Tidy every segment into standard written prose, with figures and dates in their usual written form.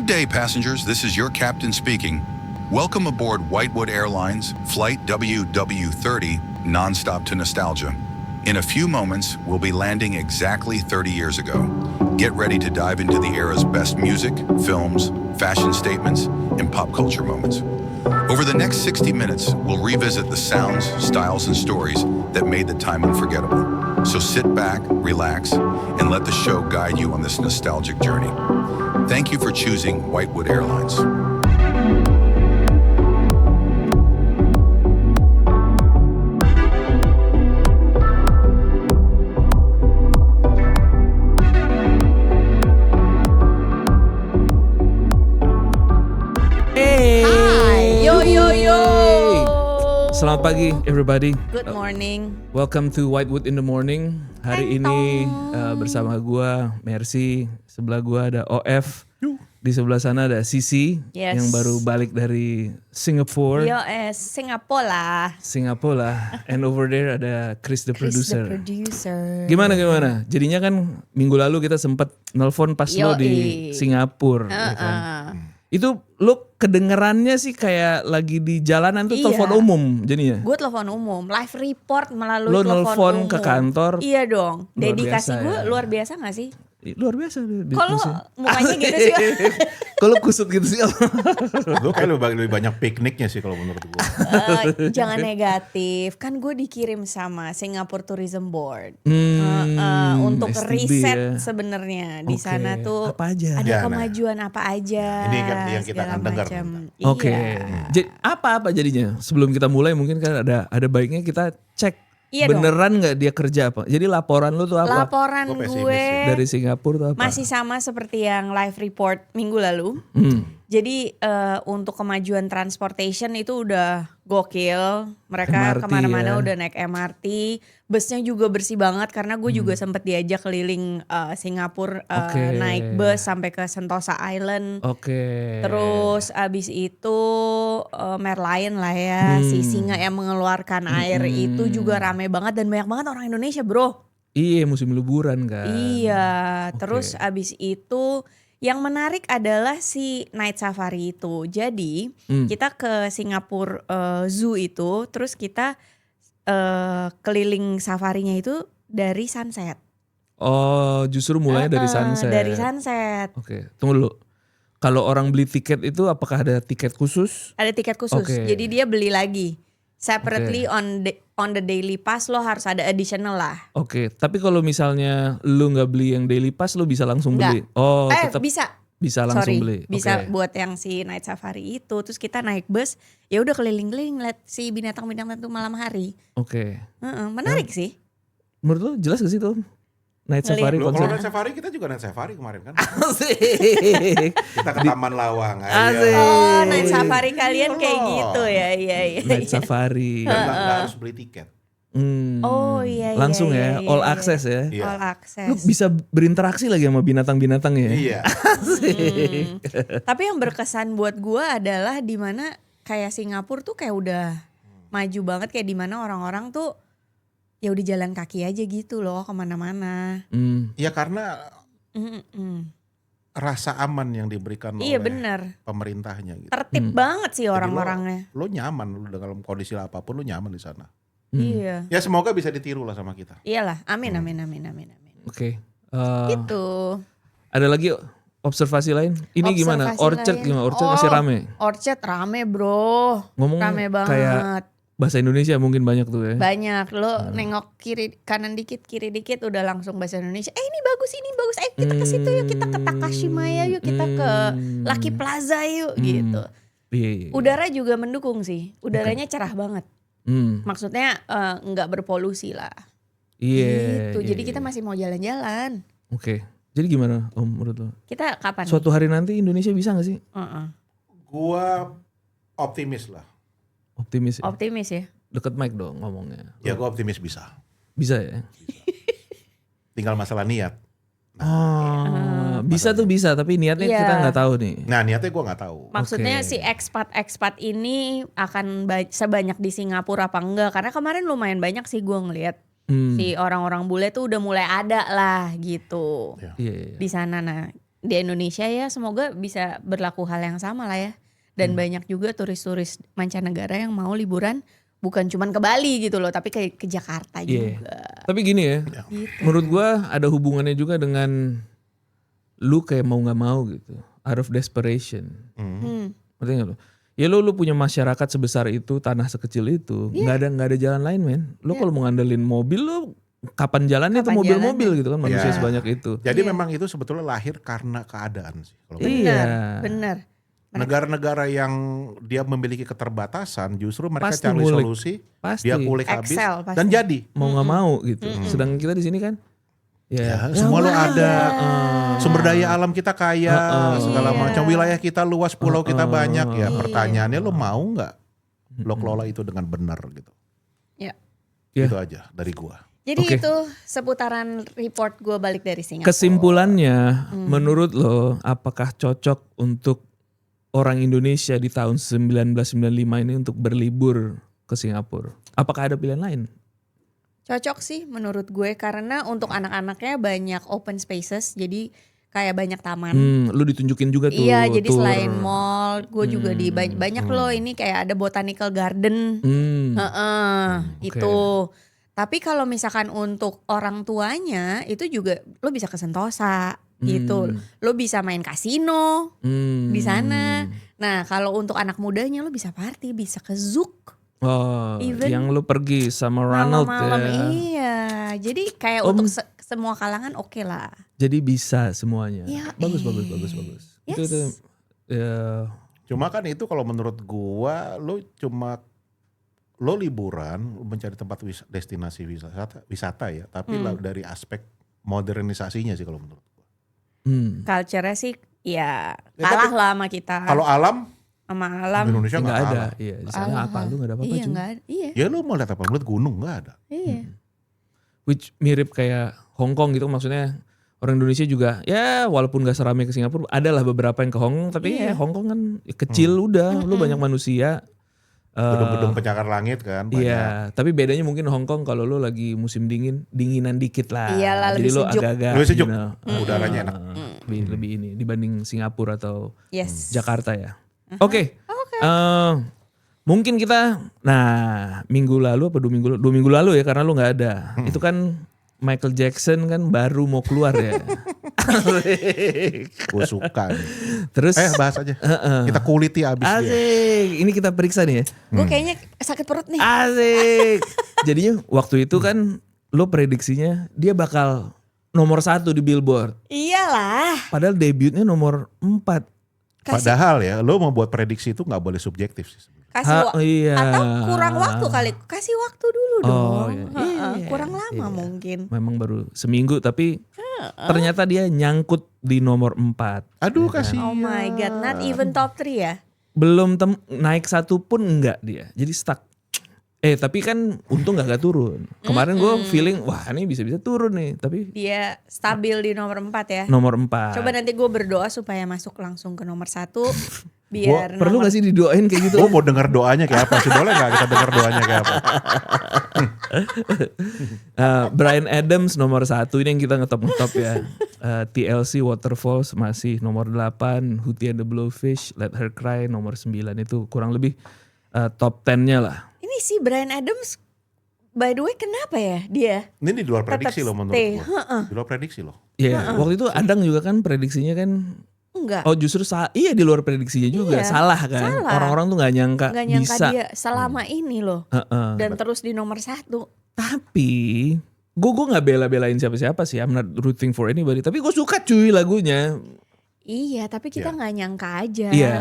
Good day, passengers. This is your captain speaking. Welcome aboard Whitewood Airlines Flight WW30 nonstop to nostalgia. In a few moments, we'll be landing exactly 30 years ago. Get ready to dive into the era's best music, films, fashion statements, and pop culture moments. Over the next 60 minutes, we'll revisit the sounds, styles, and stories that made the time unforgettable. So sit back, relax, and let the show guide you on this nostalgic journey. Thank you for choosing Whitewood Airlines. Selamat pagi everybody. Good morning. Welcome to Whitewood in the Morning. Hari ini bersama gua Mercy, sebelah gua ada OF. Di sebelah sana ada Sisi yang baru balik dari Singapore. Singapura. And over there ada Chris the producer. Gimana? Jadinya kan minggu lalu kita sempat nelpon pas lo di Singapura. Ya kan? Itu lo kedengerannya sih kayak lagi di jalanan tuh telepon umum jadinya. Gue telepon umum, live report melalui lo telepon umum. Lo nelfon ke kantor. Iya dong, dedikasi gue luar biasa gak sih? Luar biasa. Kalau mukanya gitu sih. Kalau kusut gitu sih. Gue kayak lebih banyak pikniknya sih kalau menurut gue. Jangan negatif, kan gue dikirim sama Singapore Tourism Board untuk STB riset ya. sebenarnya di sana tuh apa aja? ada kemajuan apa aja. Ini kan yang kita akan dengar. Oke. Apa jadinya? Sebelum kita mulai mungkin kan ada baiknya kita cek. Iya beneran nggak dia kerja apa? Jadi laporan lu tuh apa? Laporan gue dari Singapura tuh apa? masih sama seperti yang live report minggu lalu. Jadi untuk kemajuan transportation itu udah gokil. Mereka MRT kemana-mana ya. udah naik MRT. Busnya juga bersih banget karena gue juga sempet diajak keliling Singapura naik bus sampai ke Sentosa Island. Terus abis itu Merlion lah ya, si singa yang mengeluarkan air itu juga rame banget dan banyak banget orang Indonesia bro. Iya musim liburan kan. Iya, terus abis itu yang menarik adalah si night safari itu. Jadi kita ke Singapura Zoo itu, terus kita keliling safarinya itu dari sunset. Oh, justru mulai dari sunset. Dari sunset. Oke, tunggu dulu. Kalau orang beli tiket itu apakah ada tiket khusus? Ada tiket khusus. Jadi dia beli lagi. Separately on the daily pass lo harus ada additional lah. Oke, tapi kalau misalnya lu nggak beli yang daily pass lo bisa langsung beli. Oh, tetap bisa langsung beli. Bisa buat yang si night safari itu. Terus kita naik bus, ya udah keliling-keliling lihat si binatang-binatang itu malam hari. Menarik sih. Menurut lo jelas gak sih tuh? Night safari Kalau konsep. night safari kita juga night safari kemarin kan. Asik. Kita ke Taman Lawang. Asik. Oh, night safari kalian kayak gitu ya. Iya. Night safari. Nggak harus beli tiket. Oh iya. Langsung ya, all access ya. All access. Lu bisa berinteraksi lagi sama binatang-binatang ya. Iya. Tapi yang berkesan buat gua adalah di mana kayak Singapura tuh kayak udah maju banget, kayak di mana orang-orang tuh ya udah jalan kaki aja gitu loh kemana-mana. Ya karena rasa aman yang diberikan oleh pemerintahnya gitu. Tertib banget sih orang-orangnya. Lo nyaman, lo dalam kondisi apapun lo nyaman di sana. Iya. Ya semoga bisa ditiru lah sama kita. Iyalah, amin. Oke. Gitu. Ada lagi observasi lain? Ini gimana? Orchard gimana? Orchard masih rame? Orchard rame bro. Ngomong rame banget. Kayak bahasa Indonesia mungkin banyak tuh ya. Banyak. Lo nengok kiri kanan dikit, kiri dikit udah langsung bahasa Indonesia. Ini bagus. Kita ke situ yuk, kita ke Takashimaya yuk, kita ke Lucky Plaza yuk gitu. Iya. Udara juga mendukung sih. Udaranya cerah banget. Maksudnya nggak berpolusi lah. Iya. Gitu. Jadi kita masih mau jalan-jalan. Oke. Jadi gimana Om menurut lo? Kita kapan? Suatu hari nanti Indonesia bisa gak sih? Gua optimis lah. Optimis ya? Optimis ya? Deket mic dong ngomongnya. Ya gua optimis bisa. Bisa ya? Tinggal masalah niat. Bisa tapi niatnya kita nggak tahu nih. Nah niatnya gue nggak tahu. Maksudnya si expat ini akan sebanyak di Singapura apa enggak? Karena kemarin lumayan banyak sih gue ngeliat si orang-orang bule tuh udah mulai ada lah gitu di sana. Nah di Indonesia ya semoga bisa berlaku hal yang sama lah ya. Dan banyak juga turis-turis mancanegara yang mau liburan bukan cuman ke Bali gitu loh, tapi ke Jakarta juga. Tapi gini ya, Gitu. menurut gua ada hubungannya juga dengan lu kayak mau nggak mau gitu, out of desperation. Ngerti nggak lu? Ya lu punya masyarakat sebesar itu, tanah sekecil itu, nggak ada jalan lain men. Lu kalau mau ngandelin mobil lu kapan jalannya tuh mobil-mobil gitu kan, manusia sebanyak itu. Jadi memang itu sebetulnya lahir karena keadaan sih. Kalau Benar. negara-negara yang dia memiliki keterbatasan justru mereka Pasti cari ngulik. solusi, Pasti. dia kulik habis Excel, pasti. dan jadi. Mau nggak mau gitu. Sedangkan kita di sini kan, ya Semua lo ada, sumber daya alam kita kaya, segala macam, wilayah kita luas, pulau kita banyak ya. Pertanyaannya lo mau nggak lo kelola itu dengan benar gitu? Ya. Ya. Itu aja dari gua. Jadi Oke. itu seputaran report gue balik dari Singapura. Kesimpulannya, menurut lo, apakah cocok untuk orang Indonesia di tahun 1995 ini untuk berlibur ke Singapura? Apakah ada pilihan lain? Cocok sih menurut gue karena untuk anak-anaknya banyak open spaces, jadi kayak banyak taman. Lu ditunjukin juga tuh. Iya, jadi tour. selain mall, gue juga di banyak loh ini kayak ada botanical garden. Oke. Itu. Tapi kalau misalkan untuk orang tuanya itu juga lo bisa ke Sentosa gitu. Lo bisa main kasino di sana. Nah, kalau untuk anak mudanya lo bisa party, bisa ke Zouk. Oh, Even yang lu pergi sama Ronald malam-malam, ya. iya. Jadi kayak untuk semua kalangan oke lah. Jadi bisa semuanya. Ya, Bagus. Yes. Itu ya. Cuma kan itu kalau menurut gua lo liburan mencari tempat destinasi wisata ya, tapi dari aspek modernisasinya sih kalau menurut gua. Culture-nya sih ya kalah lah sama kita. Kalau alam, sama alam Indonesia Nggak nggak ada. kalah. Iya, di sana apa lu nggak ada apa-apa iya cuy. nggak ada. Iya. Ya lo mau lihat apa? Lihat gunung nggak ada. Iya. Which mirip kayak Hong Kong gitu, maksudnya orang Indonesia juga ya walaupun gak seramai ke Singapura, adalah beberapa yang ke Hong Kong, tapi ya Hong Kong kan kecil udah, lu banyak manusia. Gedung-gedung pencakar langit kan banyak. Iya, tapi bedanya mungkin Hong Kong kalau lu lagi musim dinginan dikit lah. Iyalah, Jadi lebih lu sejuk. agak-agak Lebih sejuk. you know, Udaranya enak. lebih ini dibanding Singapura atau Yes. Jakarta ya. Oke. Mungkin kita minggu lalu apa 2 minggu lalu ya, karena lu nggak ada. Itu kan Michael Jackson kan baru mau keluar ya. Gue suka nih. Terus Bahas aja. Kita kuliti abis dia. asik. Ini kita periksa nih ya. Gue kayaknya sakit perut nih. Asik. Jadinya waktu itu kan lo prediksinya dia bakal nomor 1 di Billboard. Iyalah. Padahal debutnya nomor 4. Padahal ya lo mau buat prediksi itu gak boleh subjektif sih. Iya. Atau kurang waktu kali. Kasih waktu dulu dong. Oh, iya. Kurang lama mungkin. Memang baru seminggu tapi ternyata dia nyangkut di nomor 4. Aduh kasih. Oh my god, not even top 3 ya? Belum naik 1 pun enggak dia. Jadi stuck. Tapi kan untung gak turun. Kemarin gue feeling wah ini bisa-bisa turun nih. Tapi Dia stabil di nomor 4 ya. nomor 4. Coba nanti gue berdoa supaya masuk langsung ke nomor 1. Biar Perlu gak sih didoain kayak gitu? Gue mau denger doanya kayak apa sih? Boleh gak kita denger doanya kayak apa? Bryan Adams nomor 1, ini yang kita ngetop ya. TLC Waterfalls masih nomor 8. Hootie and the Blowfish Let Her Cry nomor 9. Itu kurang lebih top 10-nya lah. Ini si Bryan Adams, by the way kenapa ya dia? Ini di luar prediksi Tetap loh menurut stay. gue. Di luar prediksi loh. Iya, waktu itu Adang juga kan prediksinya kan. Enggak. Oh justru iya di luar prediksinya juga. Iya, salah kan. salah. Orang-orang tuh gak nyangka bisa. Dia selama ini loh. Dan terus di nomor 1. Tapi gue gak bela-belain siapa-siapa sih. I'm not rooting for anybody. Tapi gue suka cuy lagunya. Iya, tapi kita nggak nyangka aja. Iya,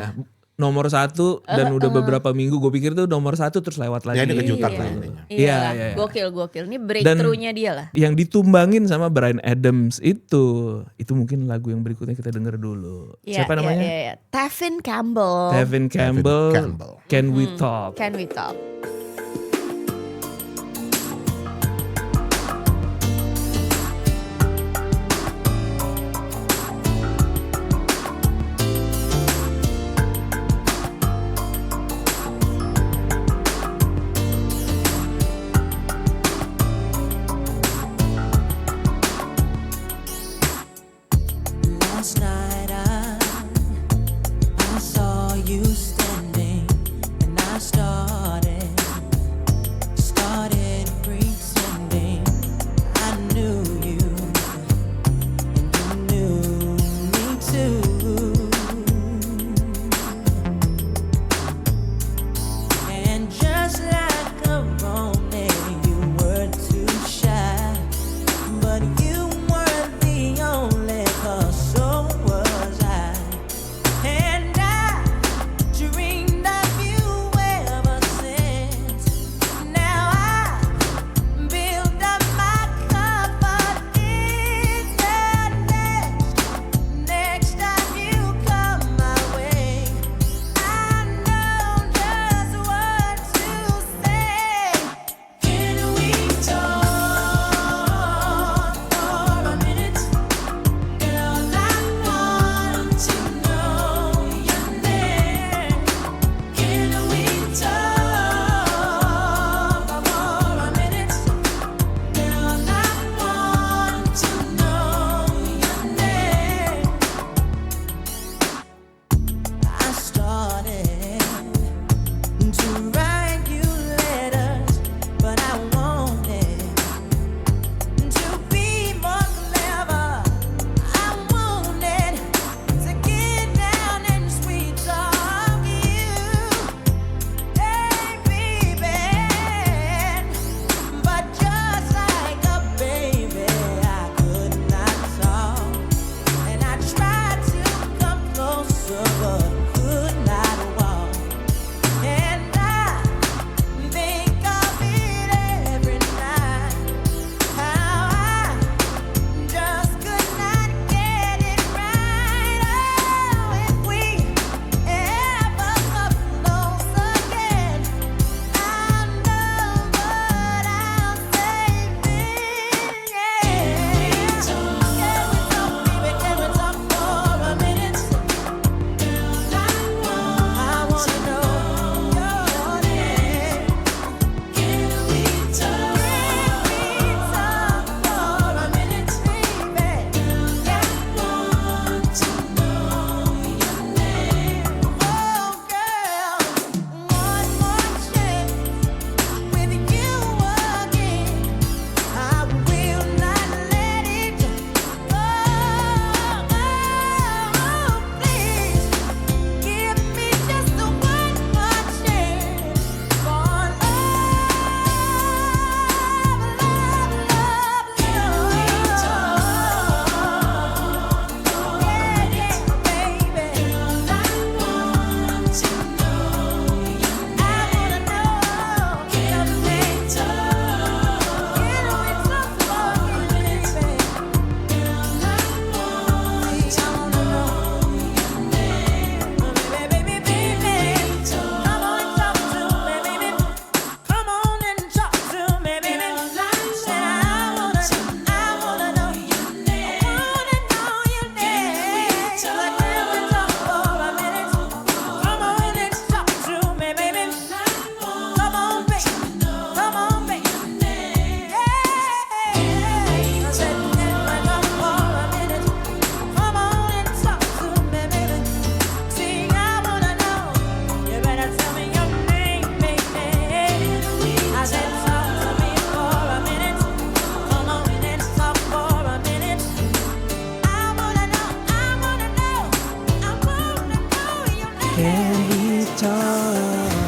nomor 1 dan udah beberapa minggu gue pikir tuh nomor 1 terus lewat lagi. Ya ini kejutan lah intinya. Iya, Iya. gokil. Ini breakthrough-nya dia lah. Yang ditumbangin sama Bryan Adams itu mungkin lagu yang berikutnya kita denger dulu. Siapa namanya? Iya. Tevin Campbell. Tevin Campbell. Can We Talk? Can We Talk? Last night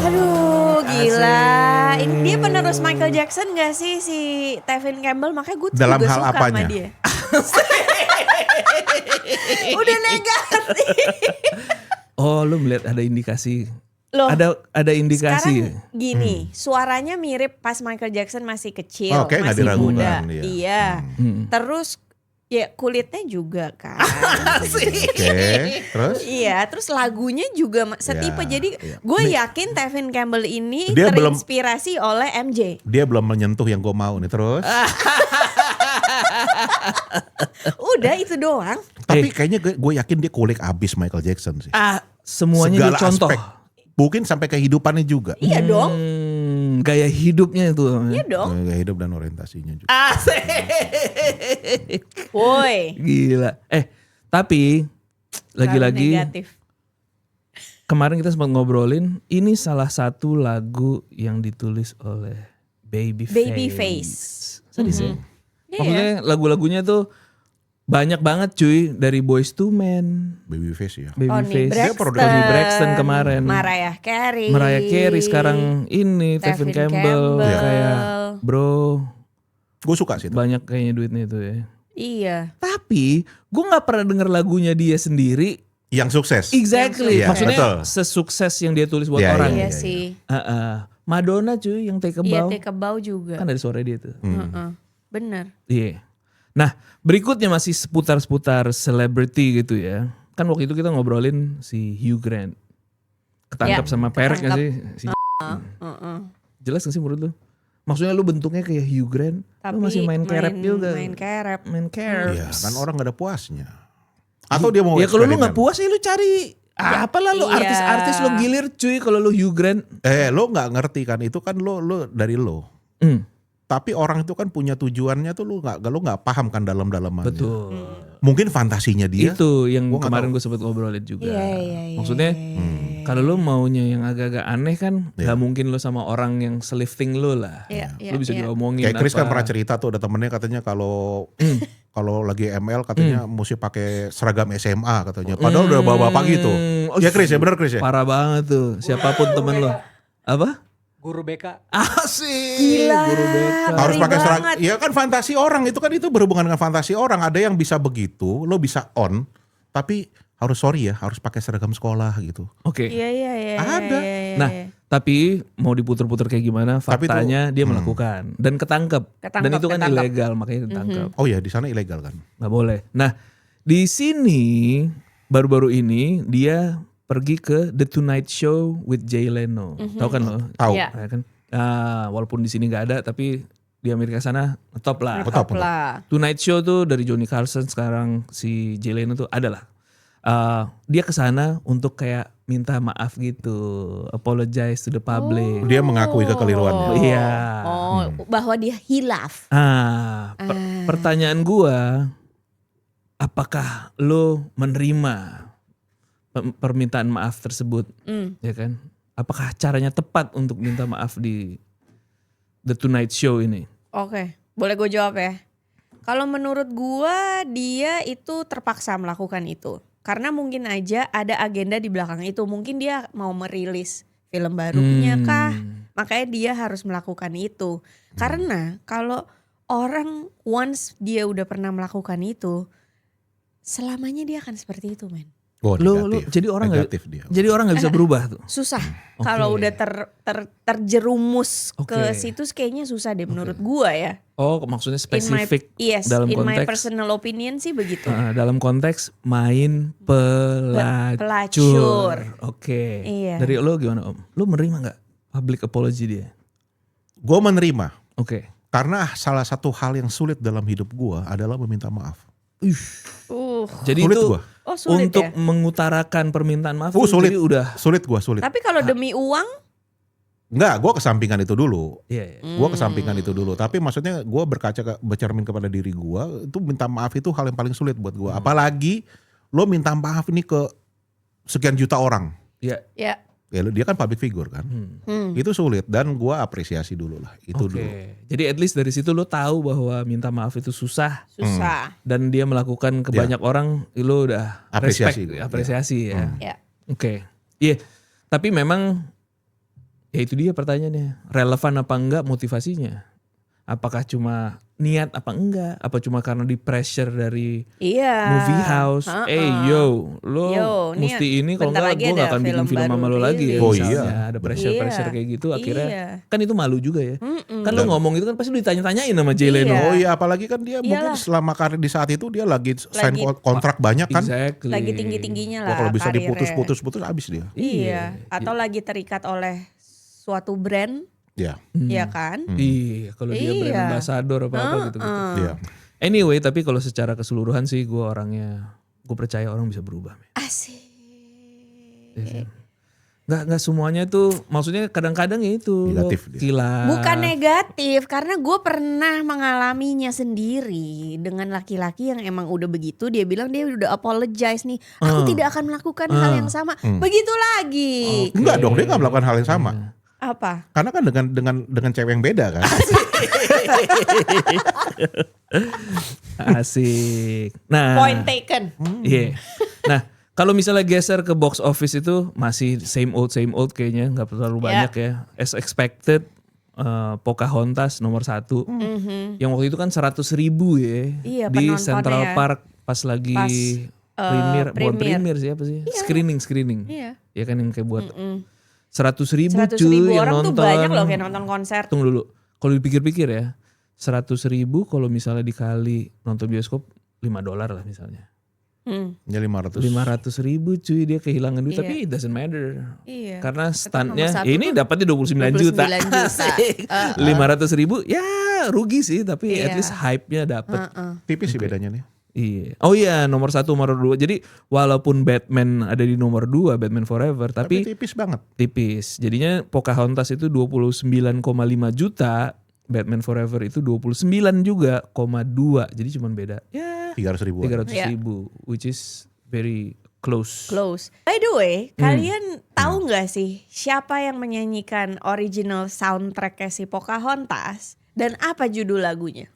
Aduh gila. Ini dia penerus Michael Jackson gak sih si Tevin Campbell? Makanya gue Dalam juga hal suka apanya? sama dia. Udah negatif. Oh, lu melihat ada indikasi. Loh, ada indikasi. sekarang gini, suaranya mirip pas Michael Jackson masih kecil, Oke, nggak masih diragukan, muda. iya. Iya. Terus ya kulitnya juga kan. Oke, terus? Iya, terus lagunya juga setipe. Ya, Jadi iya. gue yakin Tevin Campbell ini Dia belum- terinspirasi oleh MJ. Dia belum menyentuh yang gue mau nih, terus? Udah itu doang. Tapi kayaknya gue yakin dia kulik abis Michael Jackson sih. Semuanya Segala dia contoh. aspek. Mungkin sampai kehidupannya juga. Iya dong. Gaya hidupnya itu. Iya dong. Gaya hidup dan orientasinya juga. Woi. Gila. Tapi lagi-lagi Negatif. kemarin kita sempat ngobrolin, ini salah satu lagu yang ditulis oleh Babyface. Babyface. Sadis ya? Iya. Maksudnya lagu-lagunya tuh banyak banget cuy, dari Boyz II Men, Babyface ya. Babyface, Braxton. Toni Braxton kemarin, Mariah Carey. sekarang ini Tevin Campbell. Campbell. Kayak bro Gue suka sih itu. banyak kayaknya duitnya itu ya. Iya. Tapi gue nggak pernah denger lagunya dia sendiri. Yang sukses. Exactly. Iya, Maksudnya betul. sesukses yang dia tulis buat Iya, orang. Iya iya. sih. Madonna cuy yang Take a Iya, Bow. Take a Bow juga. Kan dari suara dia tuh. Bener. Iya. Nah, berikutnya masih seputar-seputar celebrity gitu ya. Kan waktu itu kita ngobrolin si Hugh Grant. Ketangkap Ya, sama perek gak sih? ketangkap. Jelas gak sih menurut lu? Maksudnya lu bentuknya kayak Hugh Grant, Tapi lu masih main kerep juga. Main kerep. Main kerep. Iya, kan orang gak ada puasnya. Atau dia mau Ya kalau lu eksperimen. gak puas ya lu cari apalah lu Iya. artis-artis lu gilir cuy kalau lu Hugh Grant. Lo gak ngerti kan, itu kan lo dari lo. Tapi orang itu kan punya tujuannya tuh lo nggak paham kan dalam-dalamannya. Betul. Mungkin fantasinya dia. Itu yang Gua nggak kemarin tahu. gue sempat ngobrolin juga. Iya. Maksudnya kalau lu maunya yang agak-agak aneh kan Iya. gak mungkin lu sama orang yang selifting lu lah. Iya, Lu bisa iya. diomongin Kayak Chris kan apa. pernah cerita tuh ada temennya katanya kalau kalau lagi ML katanya mesti pakai seragam SMA katanya. Padahal udah bawa-bapak gitu. Oh, Ya Chris ya, bener Chris ya. Parah banget tuh. Siapapun temen lu. Apa? Guru BK. Asik. Gila. Guru BK. Harus Ngeri pakai seragam. banget. Ya kan fantasi orang itu kan itu berhubungan dengan fantasi orang. Ada yang bisa begitu, lo bisa on, tapi harus harus pakai seragam sekolah gitu. Oke. Iya. Ada. Nah, tapi mau diputer-puter kayak gimana? Tapi Faktanya dia melakukan dan ketangkep. Dan itu kan Ketangkep. ilegal makanya ditangkap. Oh ya di sana ilegal kan. Nggak boleh. Nah, di sini baru-baru ini dia pergi ke The Tonight Show with Jay Leno. Tahu kan lo? Tahu. Iya. Ya kan? Walaupun di sini nggak ada, tapi di Amerika sana top lah. Betul. Lah. Tonight Show tuh dari Johnny Carson, sekarang si Jay Leno tuh adalah. Dia kesana untuk kayak minta maaf gitu, apologize to the public. Dia mengakui kekeliruannya. Iya. Bahwa dia hilaf. Pertanyaan gua, apakah lo menerima permintaan maaf tersebut, ya kan? Apakah caranya tepat untuk minta maaf di The Tonight Show ini? Oke, boleh gue jawab ya. Kalau menurut gua dia itu terpaksa melakukan itu. Karena mungkin aja ada agenda di belakang itu. Mungkin dia mau merilis film barunya kah? Makanya dia harus melakukan itu. Karena kalau orang once dia udah pernah melakukan itu, selamanya dia akan seperti itu, men. Oh, Lo negatif. jadi orang nggak Negatif dia. jadi orang nggak bisa berubah tuh. Susah. Kalau udah terjerumus ke Oke. situ kayaknya susah deh menurut gua ya. Oh, maksudnya spesifik dalam in my konteks personal opinion sih begitu. dalam konteks main pelacur. Pelacur. Oke. Iya. Dari lo gimana Om? Lo menerima nggak public apology dia? Gue menerima. Oke. Karena salah satu hal yang sulit dalam hidup gue adalah meminta maaf. Jadi Sulit itu gua. Oh sulit untuk ya. mengutarakan permintaan maaf tuh Sulit. jadi udah. Sulit gue, sulit. Tapi kalau demi uang, Enggak, gue kesampingan itu dulu. Iya. Gue kesampingan itu dulu. Tapi maksudnya gue bercermin kepada diri gue. Itu minta maaf itu hal yang paling sulit buat gue. Apalagi lo minta maaf ini ke sekian juta orang. Iya. ya. Ya dia kan public figure kan. Itu sulit dan gue apresiasi dulu lah. Itu Oke. dulu. Jadi at least dari situ lo tahu bahwa minta maaf itu susah Susah. dan dia melakukan ke Ya. banyak orang, lo udah Apresiasi. respect, apresiasi ya. Ya. Oke. Iya, tapi memang ya itu dia pertanyaannya. Relevan apa enggak motivasinya? Apakah cuma niat apa enggak? Apa cuma karena di pressure dari movie house? Lo mesti ini kalau enggak gue gak akan bikin film sama lo lagi ya. Oh misalnya ada pressure kayak gitu akhirnya kan itu malu juga ya. Kan lo ngomong itu kan pasti ditanya-tanyain sama Jay Leno. Oh iya, apalagi kan dia mungkin selama karir di saat itu dia lagi sign kontrak banyak kan. Exactly. Lagi tinggi-tingginya lah Kalau bisa karirnya. diputus abis dia. Iya, atau lagi terikat oleh suatu brand. Iya. Iya kan? Iya, kalau dia brand ambassador apa gitu. Iya. Anyway, tapi kalau secara keseluruhan sih gue percaya orang bisa berubah. Asik. Nggak semuanya tuh, maksudnya kadang-kadang ya itu Negatif dia. kilat. Bukan negatif, karena gue pernah mengalaminya sendiri dengan laki-laki yang emang udah begitu. Dia bilang dia udah apologize nih, aku tidak akan melakukan hal yang sama. Begitu lagi. Enggak dong, dia gak melakukan hal yang sama. Apa? Karena kan dengan cewek yang beda kan. Asik. Nah, Point taken. iya. Nah, kalau misalnya geser ke box office itu masih same old kayaknya, nggak terlalu banyak ya. As expected, Pocahontas nomor 1. Yang waktu itu kan 100.000 ya Iya, di penontonnya Central ya. Park pas lagi bukan premier sih apa sih? Screening. Iya. Ya kan yang kayak buat 100.000 100.000 cuy yang orang nonton. tuh banyak loh kayak nonton konser. Tunggu dulu. Kalau dipikir-pikir ya, 100.000 kalau misalnya dikali nonton bioskop $5 lah misalnya. Ya 500. 500.000 cuy dia kehilangan duit, Iya. tapi it doesn't matter. Iya. Karena Nomor standnya satu ini tuh dapatnya 29 juta. 29 juta. 500.000 ya rugi sih, tapi Iya. at least hype-nya dapet. Tipis sih bedanya nih. Iya. Oh iya, nomor 1, nomor 2. Jadi walaupun Batman ada di nomor 2, Batman Forever, Tapi tapi tipis banget. tipis. Jadinya Pocahontas itu 29,5 juta, Batman Forever itu 29 juga, 2. Jadi cuman beda ya 300.000. 300.000, which is very close. By the way, kalian tahu nggak sih siapa yang menyanyikan original soundtracknya si Pocahontas dan apa judul lagunya?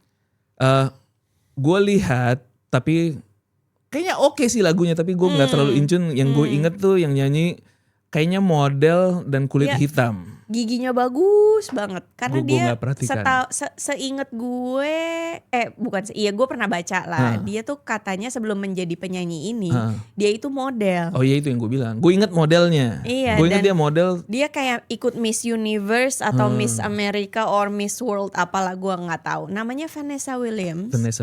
Gue lihat, tapi kayaknya oke sih lagunya, tapi gue nggak terlalu incun. Yang gue inget tuh yang nyanyi kayaknya model dan kulit hitam. Giginya bagus banget karena Gua dia nggak perhatikan. seinget gue gue pernah baca lah. Dia tuh katanya sebelum menjadi penyanyi ini dia itu model. Oh iya, itu yang gue bilang. Gue inget modelnya. Iya, Gue inget dan dia model. Dia kayak ikut Miss Universe atau Miss America or Miss World apalah gue nggak tahu. Namanya Vanessa Williams. Miss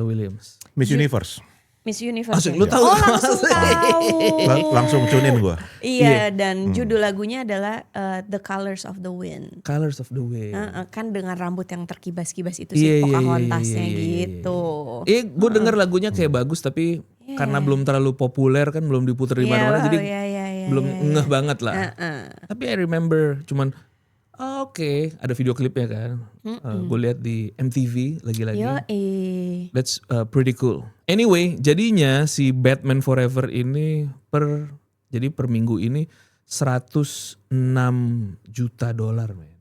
Universe. Miss Universe. Asik, lu tahu? Oh langsung tahu. Langsung tune in gue. Iya, dan judul lagunya adalah The Colors of the Wind. Colors of the Wind. Kan dengan rambut yang terkibas-kibas itu sih Pocahontasnya gitu. Gue denger lagunya kayak bagus, tapi karena belum terlalu populer kan, belum diputer di mana-mana, jadi belum ngeh banget lah. Tapi I remember cuman oke, ada video klipnya kan. Gue lihat di MTV lagi-lagi. That's pretty cool. Anyway, jadinya si Batman Forever ini per minggu ini $106 juta, men.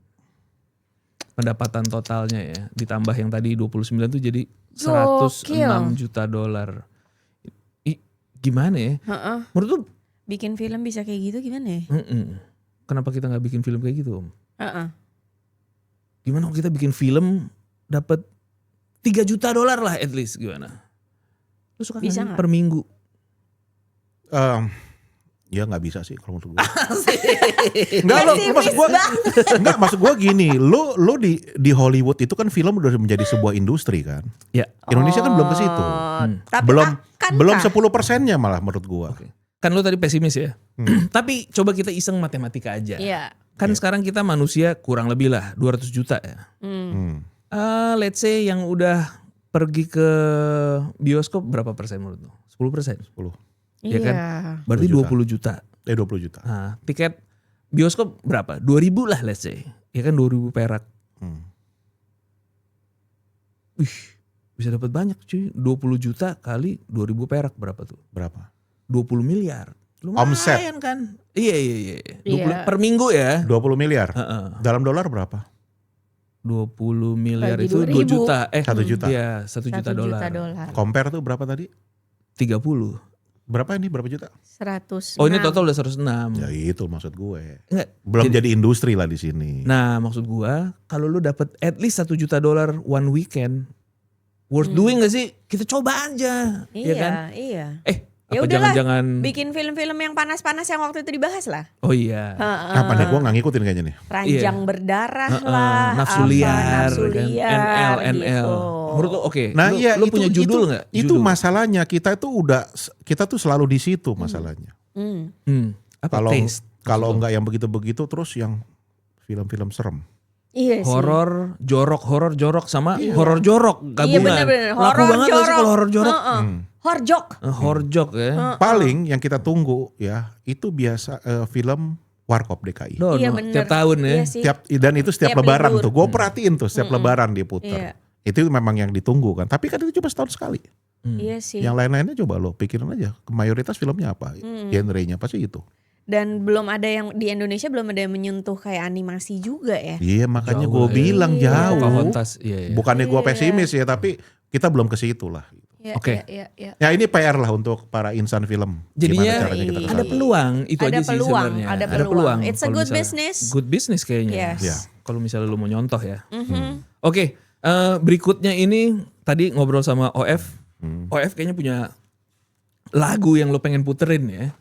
Pendapatan totalnya ya, ditambah yang tadi 29 tuh jadi $106 juta. Gimana ya? Menurut lu bikin film bisa kayak gitu gimana ya? kenapa kita nggak bikin film kayak gitu, Om? Gimana kalau kita bikin film dapat $3 juta lah at least, gimana? Lu suka Bisa kan gak? per minggu? Ya nggak bisa sih kalau menurut gue. Maksud gue gini, lu di Hollywood itu kan film udah menjadi sebuah industri kan. Ya. Indonesia kan belum ke situ. Tapi Belum 10%-nya malah menurut gue. Kan lu tadi pesimis ya. Tapi coba kita iseng matematika aja. Iya. Kan sekarang kita manusia kurang lebih lah 200 juta ya. Let's say yang udah pergi ke bioskop berapa persen menurut lu? 10%? 10. Ya kan? Iya. Berarti 20 juta. 20 juta. Nah, tiket bioskop berapa? 2.000 lah let's say. Ya kan 2.000 perak. Wih, bisa dapat banyak cuy. 20 juta kali 2.000 perak berapa tuh? Berapa? 20 miliar. Lumayan Omset. kan? Iya. 20 per minggu ya. 20 miliar. Dalam dolar berapa? 20 miliar Bagi itu 2 2.000. juta. 1 juta. Iya, 1 juta dolar. Compare tuh berapa tadi? 30. Berapa juta? 106. Oh ini total udah 106. Ya itu maksud gue. Enggak. Belum jadi industri lah di sini. Nah maksud gue kalau lu dapat at least $1 juta one weekend, worth doing gak sih? Kita coba aja, Iya, ya kan? iya. Apa Ya udahlah, jangan-jangan bikin film-film yang panas-panas yang waktu itu dibahas lah. Oh iya. Apa nih? Gue gak ngikutin kayaknya nih. Ranjang berdarah lah, nafsu apa, liar, nafsu kan? liar, NL. gitu. Menurut lu oke. Nah iya lu punya judul nggak? Itu Judul. masalahnya kita tuh selalu di situ masalahnya. Apa Kalau taste? kalau nggak yang begitu-begitu terus yang film-film serem. Iya sih. Horor jorok sama horor jorok gabungan. Iya bener-bener. Laku Horor banget gak sih jorok. kalau horor jorok? Horjok. Horjok ya. Paling yang kita tunggu ya itu biasa film Warkop DKI. Iya bener. Tiap tahun ya. Iya sih. Dan itu setiap Tiap lebaran libur. tuh. Gue perhatiin tuh setiap lebaran diputer. Iya. Itu memang yang ditunggu kan. Tapi kan itu cuma setahun sekali. Iya sih. Yang lain-lainnya coba lo pikirin aja. Mayoritas filmnya apa? Genrenya pasti itu. Dan belum ada yang di Indonesia belum ada yang menyentuh kayak animasi juga ya. Iya makanya gue Jauh ya. bilang jauh. Pocahontas, iya. Bukannya gue pesimis ya, tapi kita belum ke situ lah. Iya, Oke. iya, iya. Ya ini PR lah untuk para insan film. Jadinya Gimana caranya kita ke ada sana. peluang itu Ada aja sih peluang, sebenarnya. ada peluang. It's a Kalau good misalnya- business. Good business kayaknya. Yes. Ya. Kalau misalnya lu mau nyontoh ya. Oke, berikutnya ini tadi ngobrol sama OF. OF kayaknya punya lagu yang lu pengen puterin ya.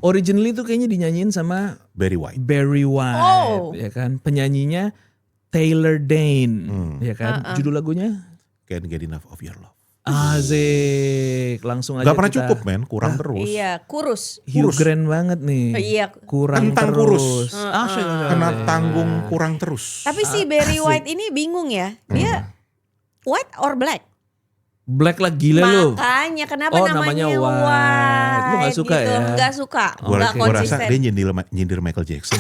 Originally tuh kayaknya dinyanyiin sama Barry White. Barry White, Oh. ya kan? Penyanyinya Taylor Dayne, ya kan? Judul lagunya Can't get enough of your love. Asik, langsung aja Gak pernah kita. cukup men, kurang terus. Iya, kurus. Hugh Kurus. Grant banget nih. Iya. Kurang Kentang terus. kurus. Asik. Kena tanggung kurang terus. Tapi si Barry White ini bingung ya. Dia white or black? Black lah gila lu. Makanya kenapa Oh, namanya namanya White. Lu gak suka gitu. ya? Gak suka. Gue Gak rasa konsisten. dia nyindir Michael Jackson.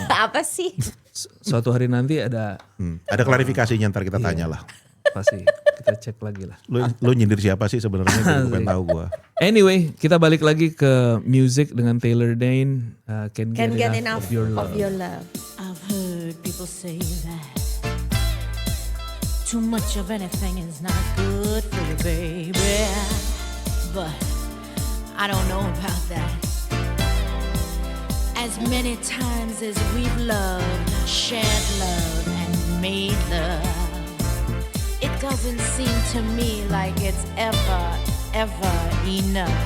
Apa sih? Suatu hari nanti ada Ada klarifikasinya ntar kita tanya lah. pasti kita cek lagi lah. Lu nyindir siapa sih sebenarnya? Gue pengen tahu gue. Anyway, kita balik lagi ke music dengan Taylor Dayne. Can't get enough of your love. I've heard people say that too much of anything is not good for you, baby. But I don't know about that. As many times as we've loved, shared love, and made love, it doesn't seem to me like it's ever enough.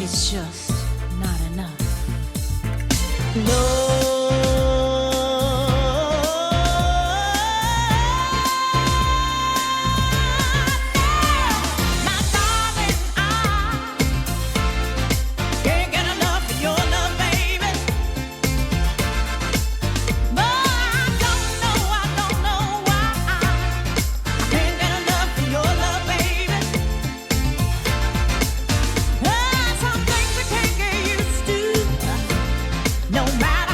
It's just not enough. My darling, I can't get enough of your love, baby. But I don't know why I can't get enough of your love, baby. Some things I can't get used to, no matter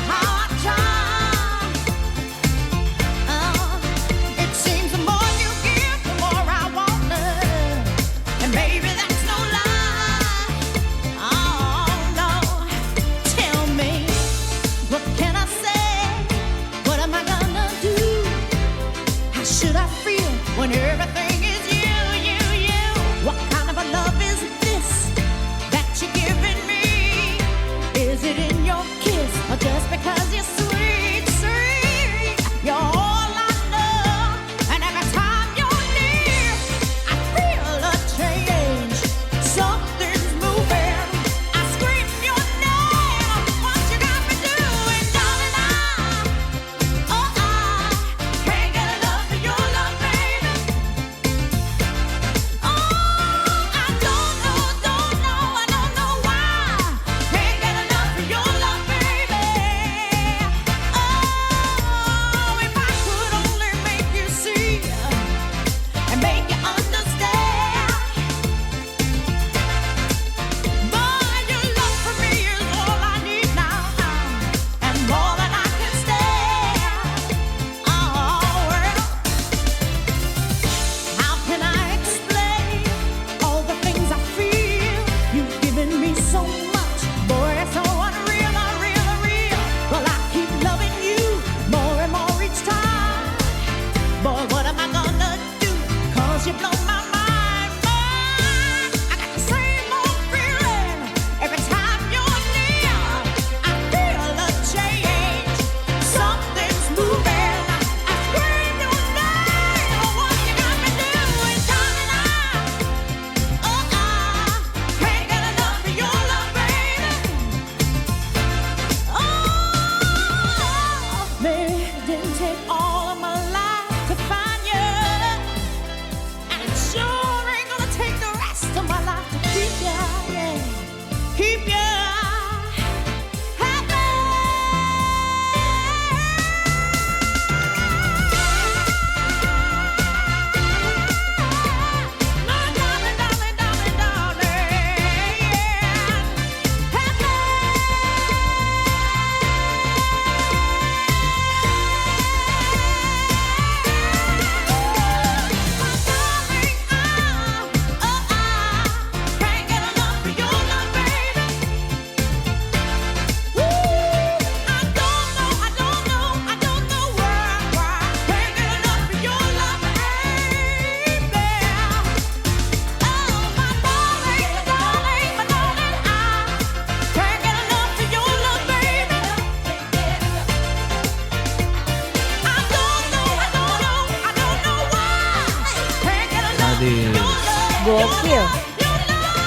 Gokil.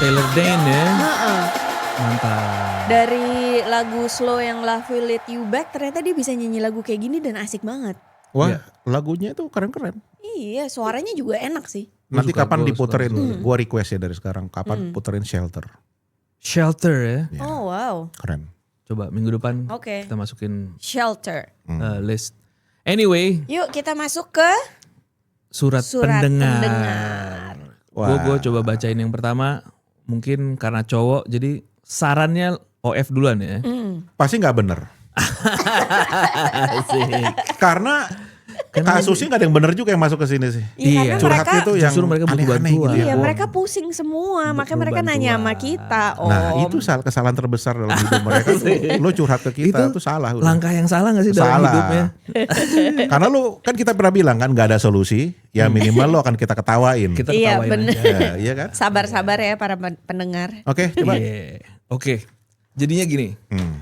Taylor Dayne ya. Mantap. Dari lagu slow yang Love Will Lead You Back ternyata dia bisa nyanyi lagu kayak gini dan asik banget. Wah, lagunya itu keren-keren. Iya, suaranya juga enak sih. Nanti suka, kapan gua diputerin, suka. gue request ya dari sekarang, kapan puterin Shelter. Shelter ya. Ya. Oh wow. Keren. Coba minggu depan Oke. kita masukin Shelter. list. Anyway, Yuk kita masuk ke surat Surat pendengar. pendengar. Gue coba bacain yang pertama. Mungkin karena cowok jadi sarannya OF duluan ya. Pasti nggak bener. Karena kasusnya nggak ada yang bener juga yang masuk ke sini sih. Iya, karena Curhatnya mereka tuh yang justru mereka butuh aneh-aneh bantuan. gitu ya. Iya Om. mereka pusing semua, makanya mereka nanya sama kita. Om. Nah itu kesalahan terbesar dalam hidup mereka. Lo curhat ke kita itu salah. Udah. Langkah yang salah gak sih dalam Salah. hidupnya? Karena lo kan kita pernah bilang kan nggak ada solusi. Ya minimal lo akan kita ketawain. Kita Iya, ketawain bener. aja. Ya, iya kan? Sabar-sabar ya para pendengar. Oke coba. Iya. Oke. Jadinya gini. Hmm.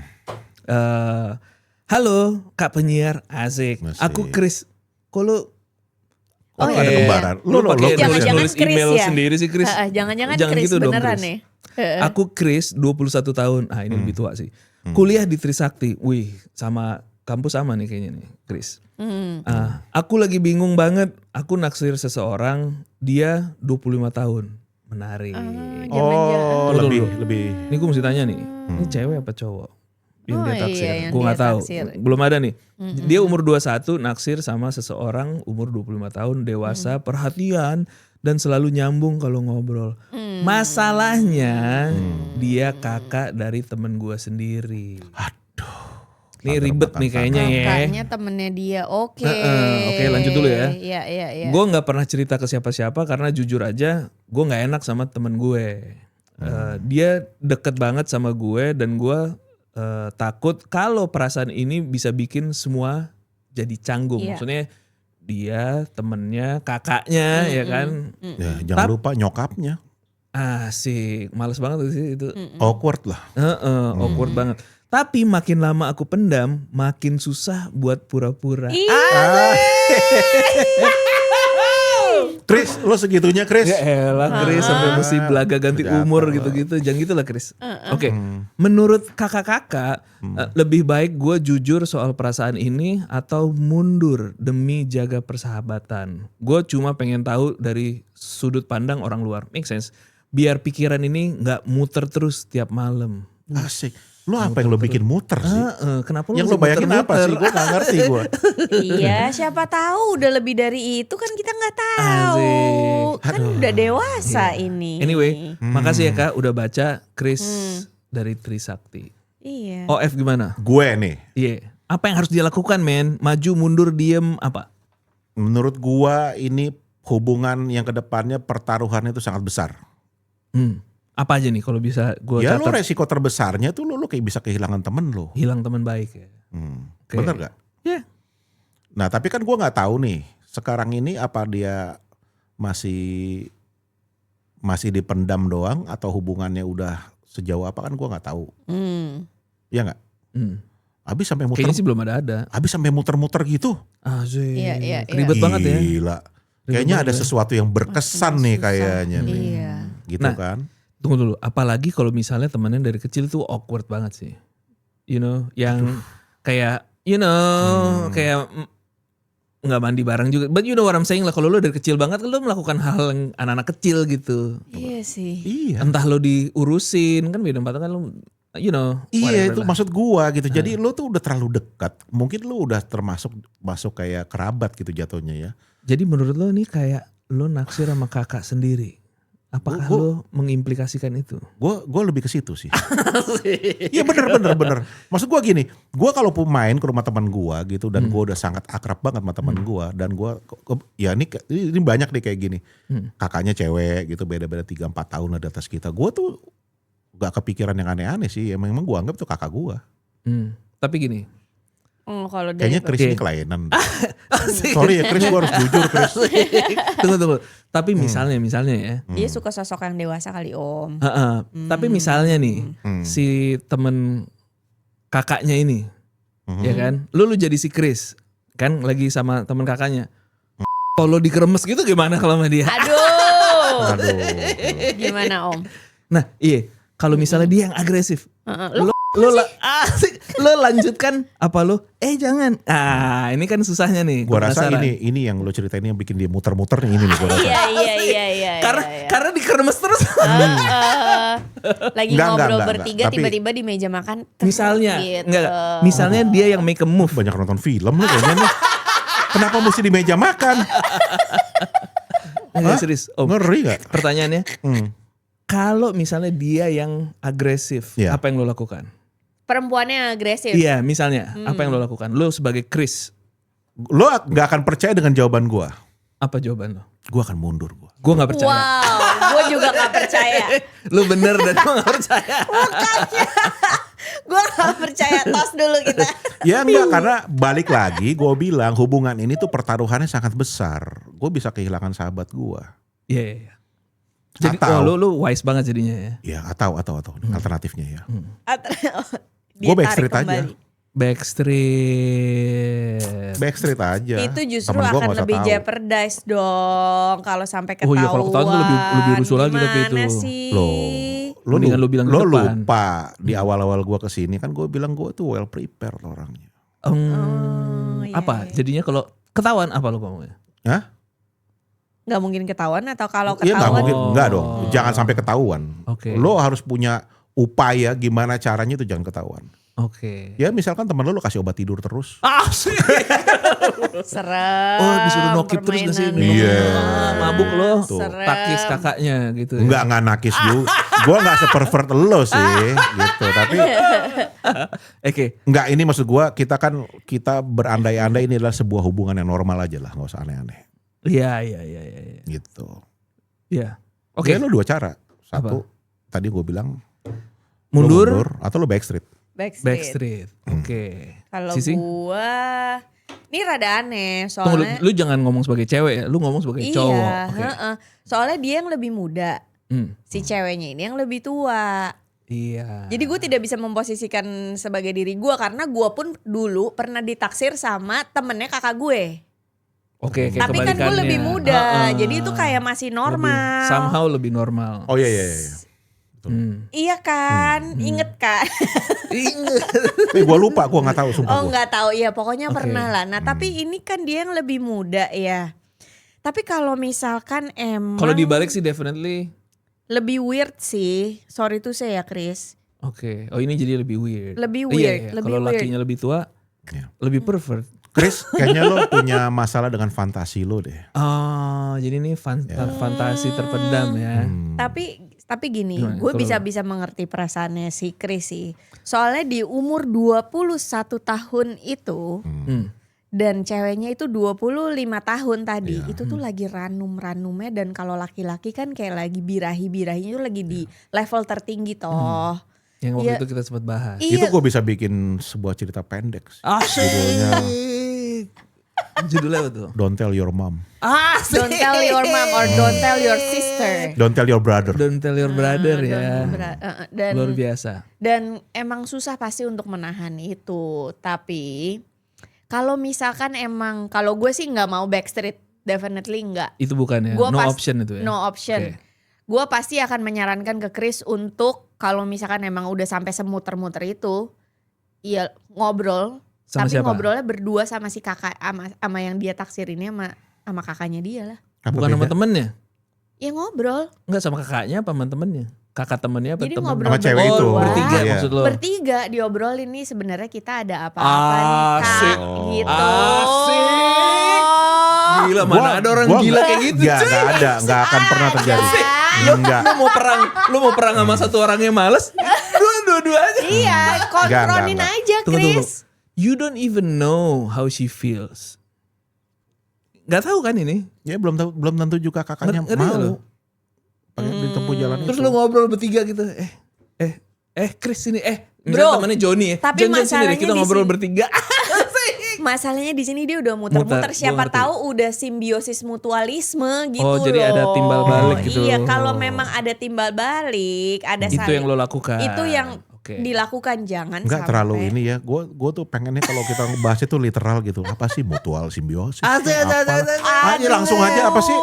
Halo Kak penyiar, asik. Asik. Aku Chris. Kok lu Oh, iya, ada iya. kembaran. Lu pakai Jangan-jangan nulis Chris email ya? sendiri sih Chris. Jangan-jangan Jangan Chris gitu dong, beneran Chris. nih. Aku Chris 21 tahun. Ah ini lebih tua sih. Kuliah di Trisakti. Wih sama kampus sama nih kayaknya nih Chris. Aku lagi bingung banget. Aku naksir seseorang. Dia 25 tahun. Menarik. Oh Tunggu, lebih. Ini gue mesti tanya nih. Ini cewek apa cowok? Yang Oh dia iya, taksir. yang Gue dia gak tahu. taksir. Belum ada nih. Dia umur 21 naksir sama seseorang umur 25 tahun. Dewasa, perhatian. Dan selalu nyambung kalau ngobrol. Masalahnya dia kakak dari temen gue sendiri. Aduh. Ini ribet nih kayaknya ya. Kakaknya temennya dia. Oke. Oke, lanjut dulu ya. Iya. Gue gak pernah cerita ke siapa-siapa karena jujur aja gue gak enak sama temen gue. Dia deket banget sama gue dan gue takut kalau perasaan ini bisa bikin semua jadi canggung. Iya. Maksudnya dia, temennya, kakaknya ya kan. Ya, jangan lupa nyokapnya. Asik, males banget sih itu. Awkward lah. Awkward banget. Tapi makin lama aku pendam, makin susah buat pura-pura. Chris, lo segitunya Chris. Ya elah Chris sampai mesti belaga ganti Ada umur apa? gitu-gitu. Jangan gitu lah Chris. Oke. Menurut kakak-kakak lebih baik gue jujur soal perasaan ini atau mundur demi jaga persahabatan. Gue cuma pengen tahu dari sudut pandang orang luar. Make sense. Biar pikiran ini gak muter terus tiap malam. Asik. Lo apa yang lo bikin muter sih? Kenapa Yang lo bayangin apa sih? Gue gak ngerti gue. Iya, siapa tahu udah lebih dari itu kan kita nggak tahu. Asik. Kan udah dewasa ini. Anyway, makasih ya Kak udah baca Chris dari Trisakti. Iya. OF gimana? Gue nih, Iya. Apa yang harus dia lakukan men? Maju, mundur, diem, apa? menurut gue ini hubungan yang kedepannya pertaruhannya itu sangat besar. Apa aja nih kalau bisa gue Ya lo catat? resiko terbesarnya tuh lo kayak bisa kehilangan temen lo. Hilang teman baik ya. Oke. Bener gak? Ya. Nah tapi kan gue gak tahu nih sekarang ini apa dia masih dipendam doang atau hubungannya udah sejauh apa kan gue gak tahu. Ya gak? Habis sampai muter. Kayaknya sih belum ada. Habis sampai muter-muter gitu. Asik. Iya. Ribet banget ya. Gila. Kayaknya ada sesuatu yang berkesan nih kayaknya nih. Iya. Gitu Nah, kan. Tunggu dulu. Apalagi kalau misalnya temennya dari kecil tuh awkward banget sih. You know, yang kayak kayak nggak mandi bareng juga. But you know what I'm saying lah. Kalau lo dari kecil banget lo melakukan hal yang anak-anak kecil gitu. Iya sih. Iya. Entah lo diurusin kan beda tempatnya kan lo Iya whatever itu lah. maksud gua gitu. Jadi lo tuh udah terlalu dekat. Mungkin lo udah masuk kayak kerabat gitu jatuhnya ya. Jadi menurut lo nih kayak lo naksir sama kakak sendiri. Apakah lo mengimplikasikan itu? Gue lebih ke situ sih. Iya bener. Maksud gue gini, gue kalau main ke rumah teman gue gitu dan gue udah sangat akrab banget sama teman gue dan gue, ya ini banyak nih kayak gini, kakaknya cewek gitu beda-beda 3-4 tahun lah di atas kita. Gue tuh gak kepikiran yang aneh-aneh sih, memang gue anggap tuh kakak gue. Tapi gini. Kalau dari Kayaknya Chris ini kelainan. Sorry ya Chris, gue harus jujur Chris. Tunggu. Tapi misalnya ya. dia suka sosok yang dewasa kali Om. Tapi misalnya nih si temen kakaknya ini, ya kan? Lu jadi si Chris, kan lagi sama temen kakaknya. Kalau dikeremes gitu gimana kalau sama dia? Aduh. Aduh. Gimana Om? Nah iya, kalau misalnya dia yang agresif, lo lanjutkan apa lo? Jangan. Ini kan susahnya nih. Gua rasa ini yang lo ceritain yang bikin dia muter-muter nih, ini nih gua rasa. Iya. Karena dikeremes terus. Lagi ngobrol bertiga tiba-tiba di meja makan. Misalnya, gitu. misalnya dia yang make a move. Banyak nonton film lo kayaknya nih. Kenapa mesti di meja makan? Enggak serius. Om. Ngeri gak? Pertanyaannya, kalau misalnya dia yang agresif, apa yang lo lakukan? Perempuannya yang agresif. Iya, misalnya apa yang lo lakukan? Lo sebagai Chris, Lo gak akan percaya dengan jawaban gue. apa jawaban lo? Gue akan mundur gue. Gue gak percaya. Wow, gue juga gak percaya. Lo bener dan gue gak percaya. Gue gak percaya, tos dulu kita. Ya enggak, karena balik lagi gue bilang hubungan ini tuh pertaruhannya sangat besar. Gue bisa kehilangan sahabat gue. Iya. Jadi lo wise banget jadinya ya. Ya atau alternatifnya ya. Gue backstreet aja. Backstreet aja. Itu justru Temen gua akan nggak usah lebih tahu. jeopardize dong kalau sampai ketahuan. Oh iya, kalau ketahuan tuh lebih rusuh lagi tapi itu. Gimana sih? Mendingan lu bilang di lo depan. lupa di awal-awal gue kesini kan gue bilang gue tuh well prepared orangnya. Iya, Apa? iya. Jadinya kalau ketahuan apa lo ngomongnya? Hah? Gak mungkin ketahuan atau kalau Iya nggak ketahuan? mungkin, enggak dong. Jangan sampai ketahuan. Oke. Lo harus punya upaya gimana caranya itu jangan ketahuan. Oke. Ya misalkan temen lo kasih obat tidur terus. Sih. Serem. Disuruh nokip terus gak sih? permainan. Iya. Mabuk lo. Serem. Takis kakaknya gitu. ya. Enggak nakis juga. Gue nggak sepervert lo sih gitu. Tapi Oke. enggak, ini maksud gue kita berandai-andai ini adalah sebuah hubungan yang normal aja lah, nggak usah aneh-aneh Iya. gitu. Iya. Oke. Oke. Lo dua cara. Satu, Apa? tadi gue bilang Mundur. lo atau lo backstreet. Backstreet. Oke. Kalau Sisi? gua, ini rada aneh Tunggu, soalnya. lu jangan ngomong sebagai cewek ya. Lu ngomong sebagai cowok. Iya, Oke. soalnya dia yang lebih muda, si ceweknya ini yang lebih tua. Iya. Jadi gue tidak bisa memposisikan sebagai diri gue karena gue pun dulu pernah ditaksir sama temennya kakak gue. Oke, kayak Tapi kan gue kebalikannya. lebih muda, jadi itu kayak masih normal. Somehow lebih normal. Oh iya. Iya kan, inget kan? Gue lupa, gue nggak tahu sumpah. Oh gua. nggak tahu, ya pokoknya Oke. pernah lah. Nah tapi ini kan dia yang lebih muda ya. Tapi kalau misalkan emang Kalau dibalik sih definitely. lebih weird sih. Sorry tuh saya Chris. Oke. Oh ini jadi lebih weird. Lebih Iya, weird, iya. lebih Kalau weird. lakinya lebih tua, Iya. lebih pervert. Chris, kayaknya lo punya masalah dengan fantasi lo deh. Oh, jadi ini fantasi terpendam ya. Tapi gini, Gimana? gue Kalau- bisa mengerti perasaannya si Chris sih. Soalnya di umur 21 tahun itu dan ceweknya itu 25 tahun tadi, itu tuh lagi ranum-ranumnya, dan kalau laki-laki kan kayak lagi birahi-birahinya itu lagi di level tertinggi toh. Yang waktu Iya. itu kita sempat bahas. Iya. Itu gue bisa bikin sebuah cerita pendek sih. Judulnya Judulnya apa tuh? Don't Tell Your Mom. Don't tell your mom or don't tell your sister. Don't Tell Your Brother. Don't tell your brother ya. Dan Luar biasa. Dan emang susah pasti untuk menahan itu. Tapi kalau misalkan emang, kalau gue sih nggak mau backstreet, definitely nggak. Itu bukan ya. Gua No pas- option itu ya. No option. Oke. Gue pasti akan menyarankan ke Chris untuk kalau misalkan emang udah sampai semuter-muter itu, ya ngobrol. Sama Tapi siapa? ngobrolnya berdua sama si kakak, sama yang dia taksir ini, sama kakaknya dia lah. Apa Bukan sama beda? temennya. Ya ngobrol. Enggak sama kakaknya apa sama temennya? Kakak temennya apa Jadi temen? ngobrol Sama cewek itu. berdua. Bertiga Iya. maksud lo? Bertiga diobrolin nih sebenarnya kita ada apa-apa nih kak, Asik. gitu. Asik. Gila, mana Gua- ada orang gua gila nggak- kayak gitu. Nggak ada, nggak akan pernah terjadi. Enggak. Lu mau perang sama satu orang yang males? Dua-dua aja. Iya, konfronin Enggak. aja Tunggu. Chris. You don't even know how she feels. Gak tahu kan ini? Ya belum tentu juga kakaknya Ngerti nggak lo? mau. Pengen ditempuh jalan Terus itu. lu ngobrol bertiga gitu. Chris ini. Bro, Misalnya temennya Johnny ya. tapi John sini deh, masalahnya kita di ngobrol sini- bertiga. Masalahnya di sini dia udah muter-muter, Muter, siapa gua ngerti. tahu udah simbiosis mutualisme gitu Oh, loh. jadi ada timbal balik gitu. Iya, kalau memang ada timbal balik, ada Itu yang lo lakukan. Itu yang dilakukan, jangan Enggak sampai. terlalu ini ya. Gue tuh pengennya kalau kita bahas itu literal gitu. Apa sih mutual simbiosis? Aja langsung aja apa sih?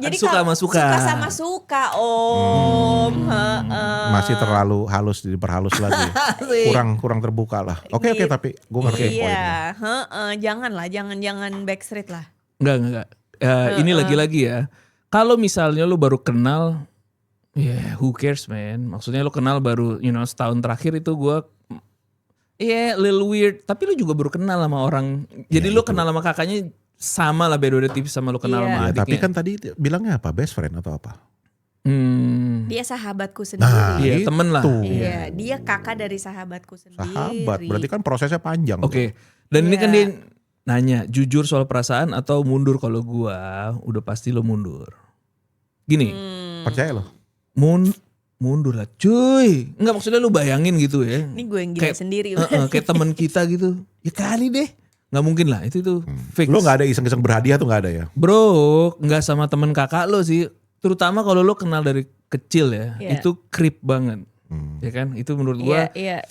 Jadi Suka sama suka. Suka sama suka, Om. Masih terlalu halus, diperhalus lagi. kurang terbuka lah. Oke, tapi gue ngerti poinnya. Iya, jangan backstreet lah. Enggak. Ini lagi-lagi ya. Kalau misalnya lu baru kenal, who cares man. Maksudnya lu kenal baru, setahun terakhir itu gue, little weird. Tapi lu juga baru kenal sama orang. Jadi lu kenal sama kakaknya sama lah, beda tipis sama lu kenal sama adiknya. Tapi kan tadi bilangnya apa? Best friend atau apa? Dia sahabatku sendiri. Iya, temen lah. Iya, dia kakak dari sahabatku sendiri. Sahabat, berarti kan prosesnya panjang. Oke. Dan ini kan dia nanya, jujur soal perasaan atau mundur? Kalau gua udah pasti lo mundur. Gini. Percaya lo? Mundur lah cuy. Enggak, maksudnya lu bayangin gitu ya. Ini gue yang gila sendiri. Kayak temen kita gitu. Ya kali deh. Gak mungkin lah, itu fix. Lo gak ada iseng-iseng berhadiah tuh gak ada ya? Bro, gak sama temen kakak lo sih. Terutama kalau lo kenal dari kecil ya. Itu creep banget. Ya kan, itu menurut gua. Iya.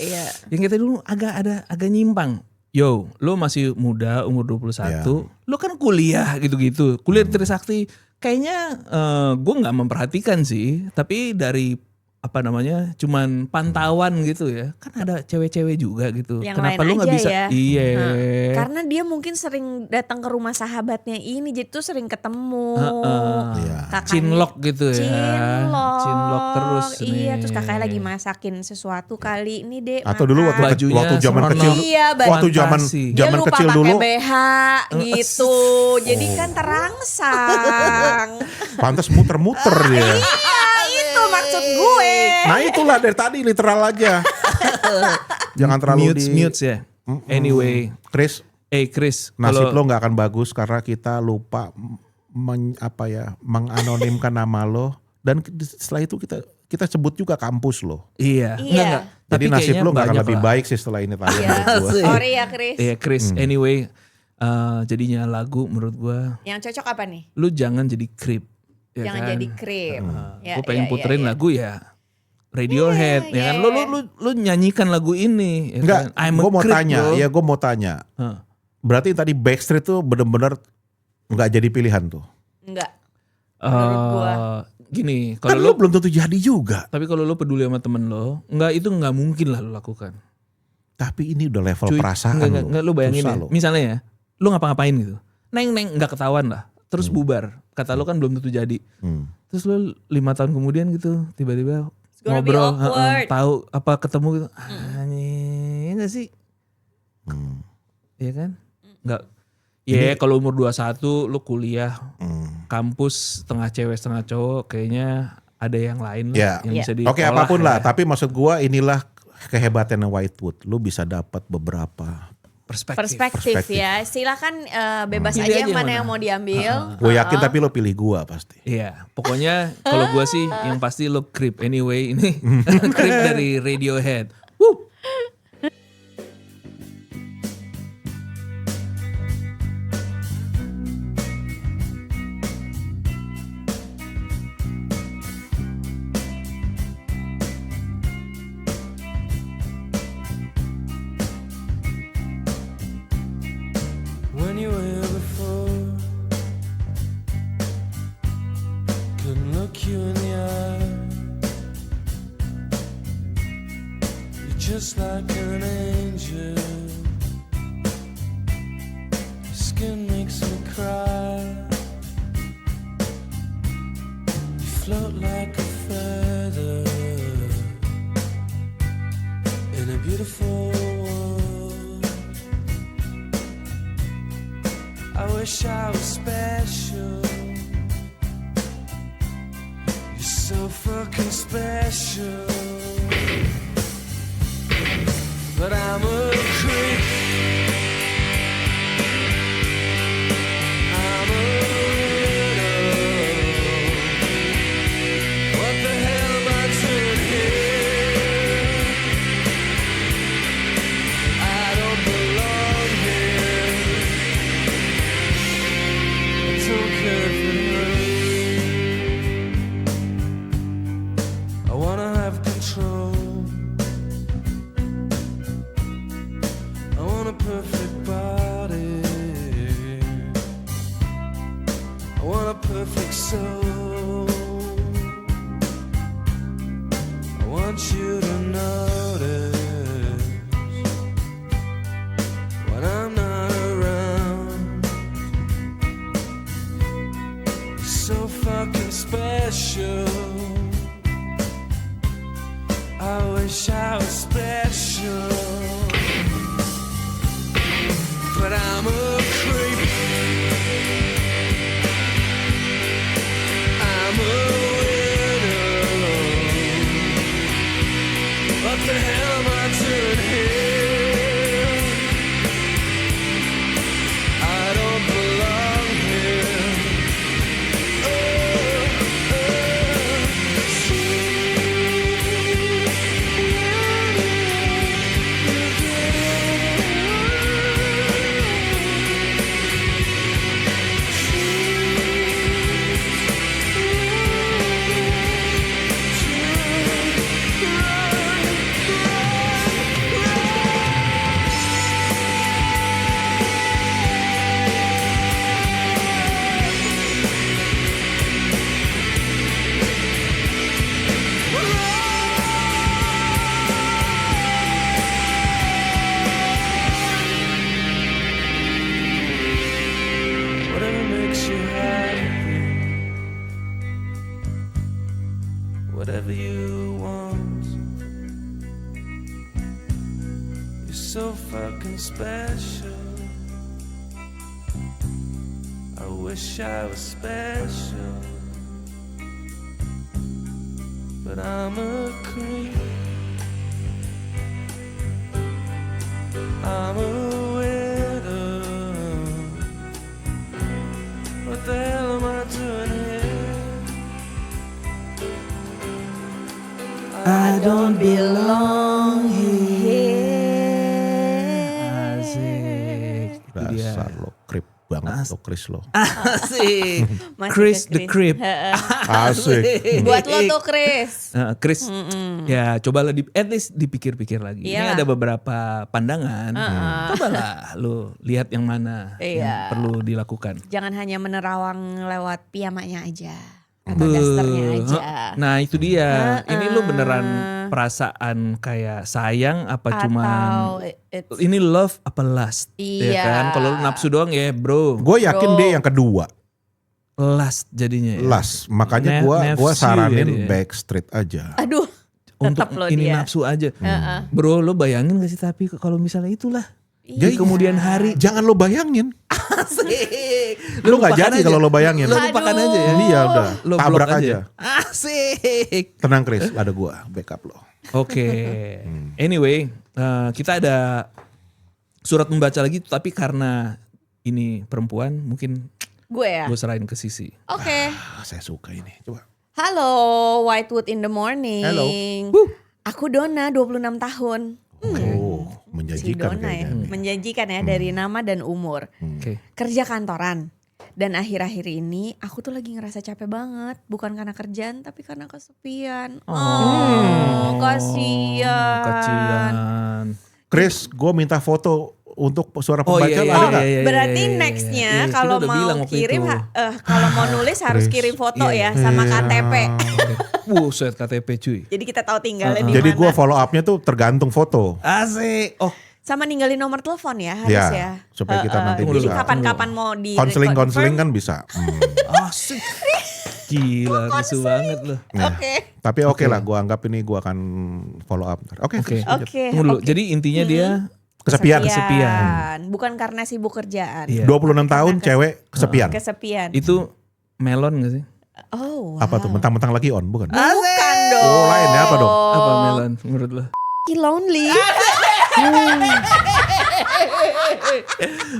Yang kita dulu agak nyimpang. Yo, lo masih muda, umur 21. Lo kan kuliah gitu-gitu. Kuliah di Trisakti. Kayaknya gue gak memperhatikan sih. Tapi dari cuman pantauan gitu ya. Kan ada cewek-cewek juga gitu. Yang Kenapa lain lu gak aja bisa? ya. Iya. Karena dia mungkin sering datang ke rumah sahabatnya ini, jadi tuh sering ketemu. Kakaknya, Cinlok gitu ya. Cinlok terus nih. Iya, terus kakaknya lagi masakin sesuatu kali ini deh. Atau dulu waktu zaman seronok. kecil. Iya, waktu zaman dia lupa kecil pakai dulu. BH gitu. Jadi kan terangsang. Pantas muter-muter dia. Iya, itu maksud gue. Nah itulah dari tadi literal aja. Jangan terlalu mutes ya. Anyway, Chris, nasib kalau lo nggak akan bagus karena kita lupa menganonimkan nama lo, dan setelah itu kita sebut juga kampus lo. Iya. Enggak. Jadi nasib lo nggak akan lebih lah. baik sih setelah ini tayang. Sorry ya Chris. Iya Chris. Anyway, jadinya lagu menurut gua. Yang cocok apa nih? Lu jangan jadi creep. Ya Jangan kan? jadi creep. Gue pengen puterin lagu ya Radiohead, ya kan? Lu nyanyikan lagu ini. Ya Enggak, kan? gue mau tanya. Berarti tadi Backstreet tuh bener-bener nggak jadi pilihan tuh? Enggak. Menurut gua. Gini, Kan kalau lu belum tentu jadi juga. Tapi kalau lu peduli sama temen lo, itu nggak mungkin lah lu lakukan. Tapi ini udah level perasaan lo. Enggak, lu bayangin ya. Misalnya ya, lu ngapa-ngapain gitu. Neng nggak ketahuan lah. Terus bubar. Kata lu kan belum tentu jadi. Terus lu 5 tahun kemudian gitu tiba-tiba ngobrol, tahu apa ketemu gitu. Anjing, enggak sih? Iya kan? Enggak. Ya kalau umur 21 lu kuliah, kampus setengah cewek setengah cowok, kayaknya ada yang lain lah yang bisa diolah. Oke, apapun lah, tapi maksud gua inilah kehebatannya Whitewood. Lu bisa dapat beberapa perspektif ya. Silakan bebas Pilih aja yang aja mana mana. yang mau diambil. Gue yakin tapi lo pilih gua pasti. Iya, pokoknya kalau gua sih yang pasti lo creep anyway ini. Creep dari Radiohead. Woo. When you were here before, couldn't look you in the eye. You're just like an angel. Your skin makes me cry. You float like a feather in a beautiful world. I wish I was special. You're so fucking special. But I'm a creep. I'm a weirdo. What the hell am I doing here? I don't belong here. I don't care if it hurts. I wanna have control. perfect body. I want a perfect soul. I want you to notice when I'm not around. You're so fucking special. I wish I was special, but I'm a creep. I'm a widow. What the hell am I doing here? I don't belong here. Whatever makes you happy, whatever you want. You're so fucking special. I wish I was special, but I'm a creep. I'm a widow. What the hell am I doing here? I don't belong here. Asik. Itu dia. Dasar lo creep banget lo Chris lo. Asik. Masih Chris ke the Creep. Asik. Buat lo tuh Chris. Chris, ya cobalah at least dipikir-pikir lagi. Ini Iyalah. ada beberapa pandangan. Cobalah lu lihat yang mana yang Iya. perlu dilakukan. Jangan hanya menerawang lewat piyamanya aja. Atau dasternya aja. Nah itu dia. Ini lu beneran perasaan kayak sayang apa cuman it's- ini love apa lust? Ya Iya. kan? Kalau lu nafsu doang ya bro, Gue yakin dia yang kedua. lust jadinya ya. Las, makanya gue Nafsu saranin ya dia. Backstreet aja. Aduh. Untuk Tetap lo ini dia. nafsu aja. Bro, lo bayangin gak sih tapi kalau misalnya itulah di Iya. kemudian hari Jangan lo bayangin. asik. Lo gak lupakan jadi aja. kalau lo bayangin. Lo lupakan aja ya. Iya udah, Lo tabrak blok aja. Asik. Tenang Chris, ada gue backup lo. Oke. Anyway, kita ada surat membaca lagi tapi karena ini perempuan mungkin Gue ya. gue serahin ke Sisi. Oke. Saya suka ini. Coba. Halo, Whitewood in the morning. Halo. Aku Donna, 26 tahun. Oh, Si menjanjikan Donna ya. kayaknya nih. Menjanjikan ya dari nama dan umur. Oke. Kerja kantoran. Dan akhir-akhir ini aku tuh lagi ngerasa capek banget. Bukan karena kerjaan tapi karena kesepian. Oh, kasihan. Kecian. Chris, gue minta foto untuk suara Oh, pembaca iya, ada iya, nggak? iya, iya, Berarti iya, iya, nextnya iya. Kita kalau udah bilang mau waktu kirim, itu. kalau mau nulis harus Chris. kirim foto Iya. ya sama KTP. Buset KTP cuy. Jadi kita tahu tinggalnya di Jadi mana. gue follow up-nya tuh tergantung foto. Asik. Oh, Sama ninggalin nomor telepon ya harus ya. supaya kita nanti Jadi bisa. kapan-kapan mau di Konseling kan bisa. asik. Gila, lucu banget loh. Oke. Tapi oke lah, gue anggap ini gue akan follow up. Oke. Oke. Oke. Tunggu dulu. oke. Jadi intinya dia Kesepian. Bukan karena sibuk kerjaan. Iya. 26 tahun cewek kesepian. Kesepian. itu melon gak sih? Oh, wow. Apa tuh? Mentang-mentang lagi on, bukan? Bukan dong. Oh, lain ya, apa dong? Apa melon menurut lo? Lonely.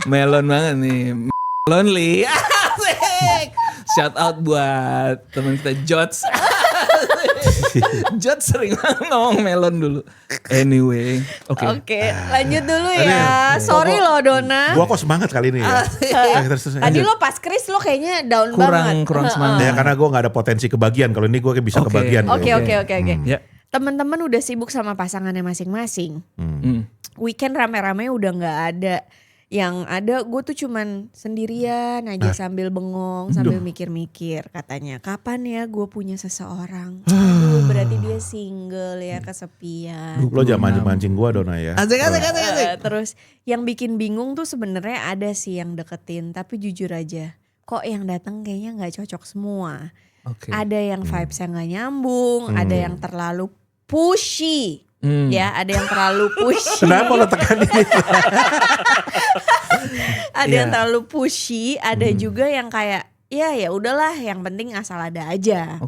Melon banget nih. Lonely. Asik. Shout out buat teman kita Jots. Jots sering banget ngomong melon dulu. Anyway, oke. Oke, lanjut dulu ya. Sorry loh Dona. Gua kok semangat kali ini ya. Terus. Tadi lo pas Chris lo kayaknya down banget. Kurang semangat. Ya karena gue gak ada potensi kebagian. Kalau ini gue bisa Oke. kebagian. Oke. Ya. teman-teman udah sibuk sama pasangannya masing-masing. Weekend rame-rame udah nggak ada. Yang ada gue tuh cuman sendirian aja sambil bengong, sambil mikir-mikir katanya. Kapan ya gue punya seseorang? Aduh, berarti dia single ya, kesepian. Lo jangan mancing-mancing gue Dona ya. Asik. Terus yang bikin bingung tuh sebenarnya ada sih yang deketin, tapi jujur aja kok yang datang kayaknya nggak cocok semua. Ada yang vibes-nya nggak nyambung, ada yang terlalu pushy. Ya, ada yang terlalu pushy. Kenapa lo tekanin itu? Ada yang terlalu pushy, ada juga yang kayak ya udahlah, yang penting asal ada aja.